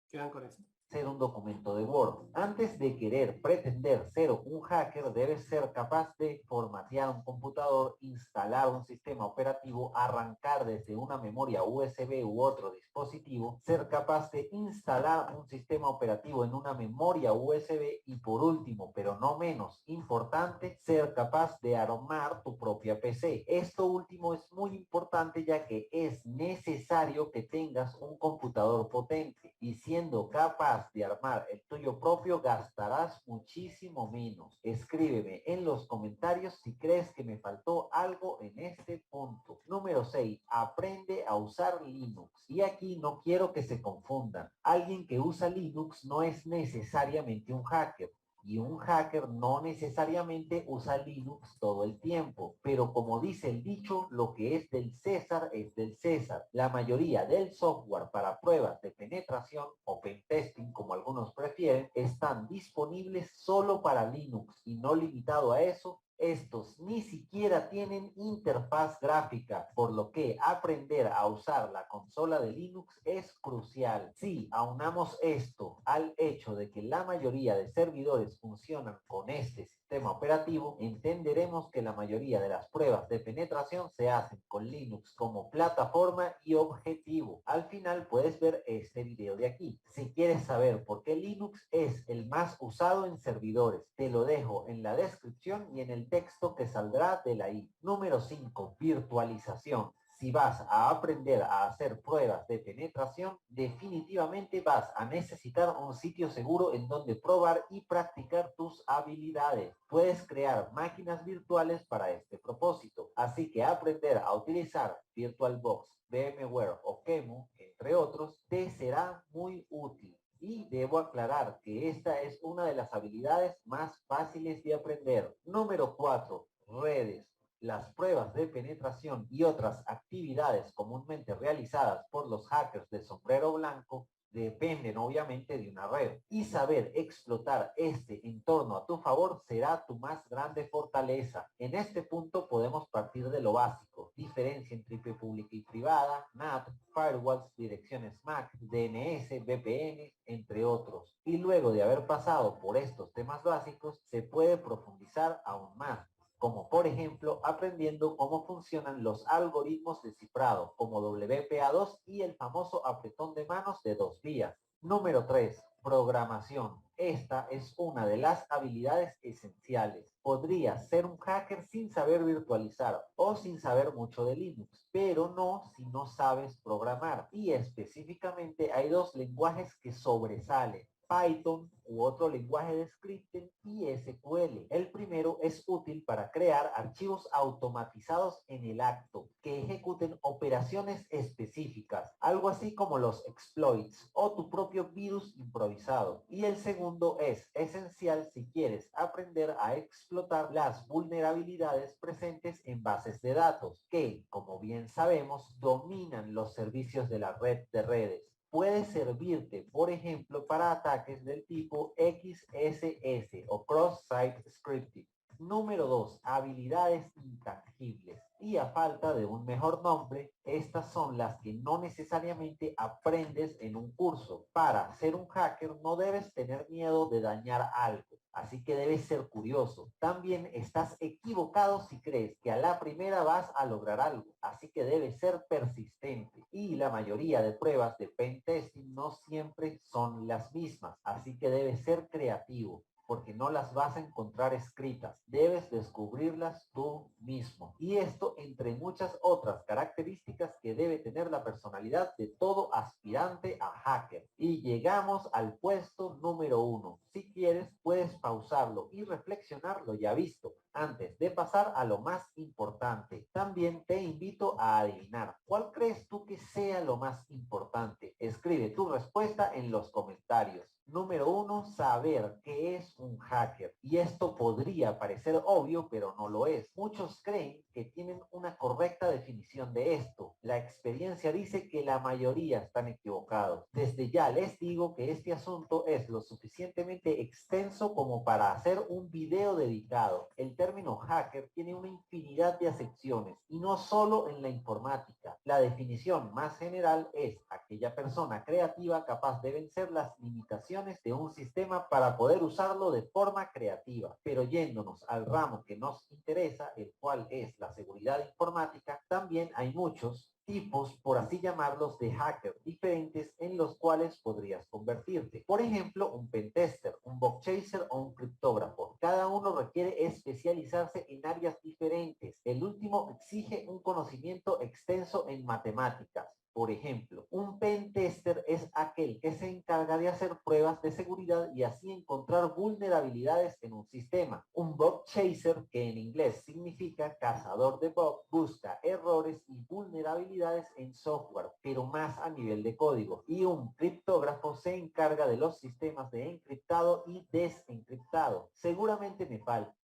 quedan con eso. Ser un documento de Word. Antes de querer pretender ser un hacker, debes ser capaz de formatear un computador, instalar un sistema operativo, arrancar desde una memoria USB u otro dispositivo, ser capaz de instalar un sistema operativo en una memoria USB y por último, pero no menos importante, ser capaz de armar tu propia PC. Esto último es muy importante ya que es necesario que tengas un computador potente y siendo capaz de armar el tuyo propio gastarás muchísimo menos. Escríbeme en los comentarios si crees que me faltó algo en este punto. Número 6. Aprende a usar Linux. Y aquí no quiero que se confundan. Alguien que usa Linux no es necesariamente un hacker. Y un hacker no necesariamente usa Linux todo el tiempo. Pero como dice el dicho, lo que es del César es del César. La mayoría del software para pruebas de penetración o pentesting, como algunos prefieren, están disponibles solo para Linux y no limitado a eso. Estos ni siquiera tienen interfaz gráfica, por lo que aprender a usar la consola de Linux es crucial. Si aunamos esto al hecho de que la mayoría de servidores funcionan con este sistema operativo, entenderemos que la mayoría de las pruebas de penetración se hacen con Linux como plataforma y objetivo. Al final puedes ver este video de aquí. Si quieres saber por qué Linux es el más usado en servidores, te lo dejo en la descripción y en el texto que saldrá de la i. Número 5. Virtualización. Si vas a aprender a hacer pruebas de penetración, definitivamente vas a necesitar un sitio seguro en donde probar y practicar tus habilidades. Puedes crear máquinas virtuales para este propósito, así que aprender a utilizar VirtualBox, VMware o QEMU, entre otros, te será muy útil. Y debo aclarar que esta es una de las habilidades más fáciles de aprender. Número 4. Redes. Las pruebas de penetración y otras actividades comúnmente realizadas por los hackers de sombrero blanco dependen obviamente de una red. Y saber explotar este entorno a tu favor será tu más grande fortaleza. En este punto podemos partir de lo básico. Diferencia entre IP pública y privada, NAT, firewalls, direcciones MAC, DNS, VPN, entre otros. Y luego de haber pasado por estos temas básicos, se puede profundizar aún más, como por ejemplo aprendiendo cómo funcionan los algoritmos de cifrado, como WPA2 y el famoso apretón de manos de 2 vías. Número 3. Programación. Esta es una de las habilidades esenciales. Podrías ser un hacker sin saber virtualizar o sin saber mucho de Linux, pero no si no sabes programar. Y específicamente hay 2 lenguajes que sobresalen: Python u otro lenguaje de scripting y SQL. El primero es útil para crear archivos automatizados en el acto que ejecuten operaciones específicas, algo así como los exploits o tu propio virus improvisado. Y el segundo es esencial si quieres aprender a explotar las vulnerabilidades presentes en bases de datos que, como bien sabemos, dominan los servicios de la red de redes. Puede servirte, por ejemplo, para ataques del tipo XSS o Cross-Site Scripting. Número 2. Habilidades intangibles. Y a falta de un mejor nombre, estas son las que no necesariamente aprendes en un curso. Para ser un hacker no debes tener miedo de dañar algo, así que debes ser curioso. También estás equivocado si crees que a la primera vas a lograr algo, así que debes ser persistente. Y la mayoría de pruebas de pentesting no siempre son las mismas, así que debes ser creativo, porque no las vas a encontrar escritas. Debes descubrirlas tú mismo. Y esto entre muchas otras características que debe tener la personalidad de todo aspirante a hacker. Y llegamos al puesto número 1. Si quieres, puedes pausarlo y reflexionar lo ya visto, antes de pasar a lo más importante. También te invito a adivinar cuál crees tú que sea lo más importante. Escribe tu respuesta en los comentarios. Número 1, saber qué es un hacker. Y esto podría parecer obvio, pero no lo es. Muchos creen que tienen una correcta definición de esto. La experiencia dice que la mayoría están equivocados. Desde ya les digo que este asunto es lo suficientemente extenso como para hacer un video dedicado. El término hacker tiene una infinidad de acepciones, y no solo en la informática. La definición más general es aquella persona creativa capaz de vencer las limitaciones de un sistema para poder usarlo de forma creativa. Pero yéndonos al ramo que nos interesa, el cual es la seguridad informática, también hay muchos tipos, por así llamarlos, de hacker diferentes en los cuales podrías convertirte. Por ejemplo, un pentester, un bug chaser o un criptógrafo. Cada uno requiere especializarse en áreas diferentes. El último exige un conocimiento extenso en matemáticas. Por ejemplo, un pen tester es aquel que se encarga de hacer pruebas de seguridad y así encontrar vulnerabilidades en un sistema. Un bug chaser, que en inglés significa cazador de bugs, busca errores y vulnerabilidades en software, pero más a nivel de código. Y un criptógrafo se encarga de los sistemas de encriptado y desencriptado. Seguramente me falta.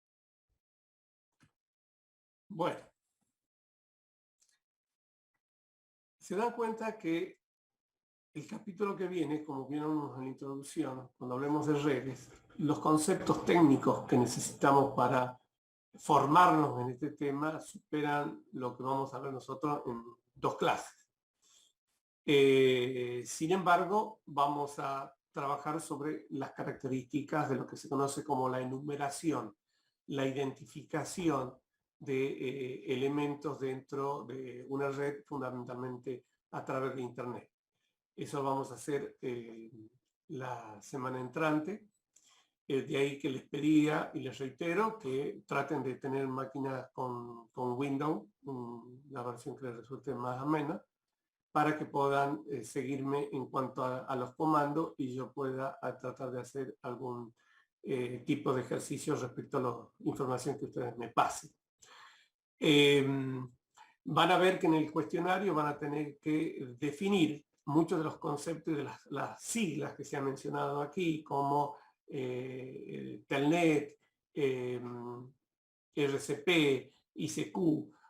Bueno, se dan cuenta que el capítulo que viene, como vieron en la introducción, cuando hablemos de redes, los conceptos técnicos que necesitamos para formarnos en este tema superan lo que vamos a ver nosotros en 2 clases. Sin embargo, vamos a trabajar sobre las características de lo que se conoce como la enumeración, la identificación de elementos dentro de una red, fundamentalmente a través de Internet. Eso vamos a hacer la semana entrante. De ahí que les pedía y les reitero que traten de tener máquinas con Windows, la versión que les resulte más amena, para que puedan seguirme en cuanto a los comandos y yo pueda tratar de hacer algún tipo de ejercicio respecto a la información que ustedes me pasen. Van a ver que en el cuestionario van a tener que definir muchos de los conceptos de las siglas que se han mencionado aquí, como Telnet, RCP, ICQ,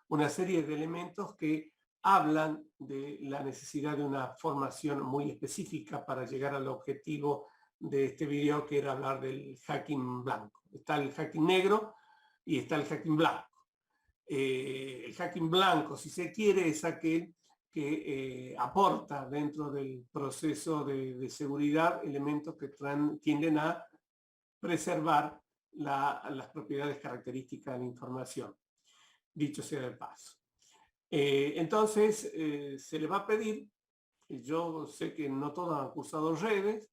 una serie de elementos que hablan de la necesidad de una formación muy específica para llegar al objetivo de este video, que era hablar del hacking blanco. Está el hacking negro y está el hacking blanco. El hacking blanco, si se quiere, es aquel que aporta dentro del proceso de seguridad elementos que tienden a preservar las propiedades características de la información, dicho sea de paso. Entonces, se le va a pedir, yo sé que no todos han cursado redes,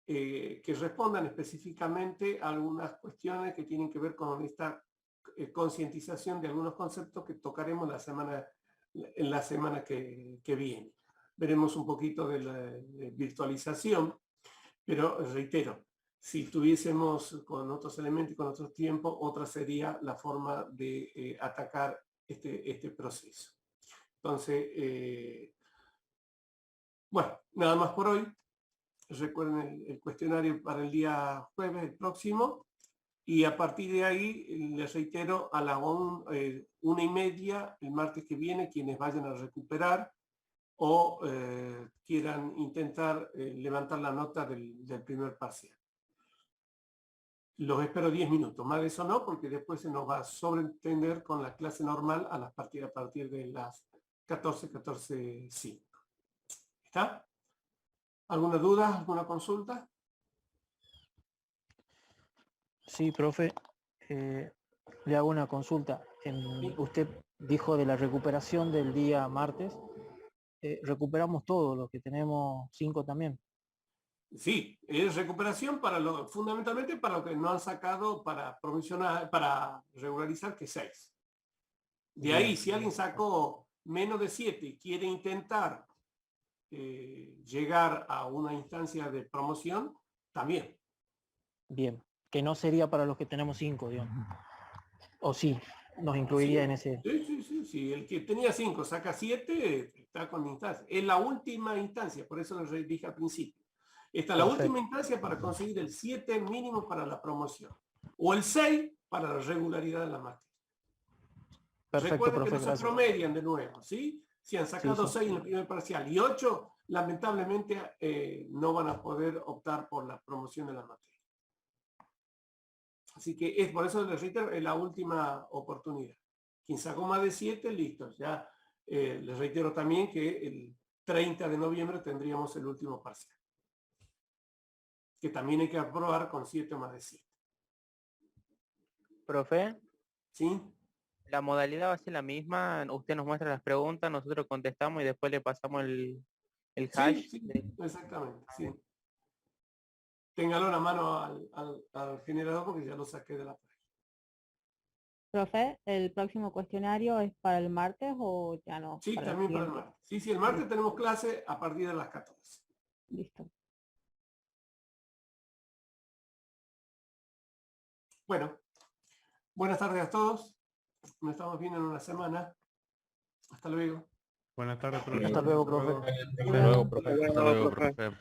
que respondan específicamente a algunas cuestiones que tienen que ver con esta concientización de algunos conceptos que tocaremos en la semana que viene. Veremos un poquito de la virtualización, pero reitero, si tuviésemos con otros elementos y con otros tiempos, otra sería la forma de atacar este proceso. Entonces, bueno, nada más por hoy. Recuerden el cuestionario para el día jueves, el próximo. Y a partir de ahí, les reitero, a las 1:30, el martes que viene, quienes vayan a recuperar o quieran intentar levantar la nota del primer parcial. Los espero 10 minutos, más de eso no, porque después se nos va a sobreentender con la clase normal a partir de las 14:05. ¿Está? ¿Alguna duda? ¿Alguna consulta? Sí, profe, le hago una consulta. Usted dijo de la recuperación del día martes. Recuperamos todo, lo que tenemos 5 también. Sí, es recuperación fundamentalmente para lo que no han sacado para provisionar, para regularizar, que 6. De ahí, si alguien sacó menos de 7 y quiere intentar llegar a una instancia de promoción, también. Bien, que no sería para los que tenemos 5, digamos. O sí, nos incluiría en ese... Sí. El que tenía 5 saca 7, está con instancia. Es la última instancia, por eso les dije al principio. Esta es la última instancia para conseguir el 7 mínimo para la promoción. O el 6 para la regularidad de la materia. Perfecto, recuerden profe, que no se promedian de nuevo, ¿sí? Si han sacado 6 en el primer parcial y 8, lamentablemente no van a poder optar por la promoción de la materia. Así que es por eso les reitero, es la última oportunidad. Quien sacó más de 7, listo. Ya les reitero también que el 30 de noviembre tendríamos el último parcial, que también hay que aprobar con 7 o más de 7. Profe. ¿Sí? La modalidad va a ser la misma. Usted nos muestra las preguntas, nosotros contestamos y después le pasamos el hash. Sí, exactamente. Sí. Téngalo en la mano al generador porque ya lo saqué de la página. Profe, ¿el próximo cuestionario es para el martes o ya no? Sí, el también para el siguiente? martes. Sí, el martes tenemos clase a partir de las 14. Listo. Bueno, buenas tardes a todos. Nos estamos viendo en una semana. Hasta luego. Buenas tardes, profe. Hasta luego, profe. Hasta luego, profe. Hasta luego, profe.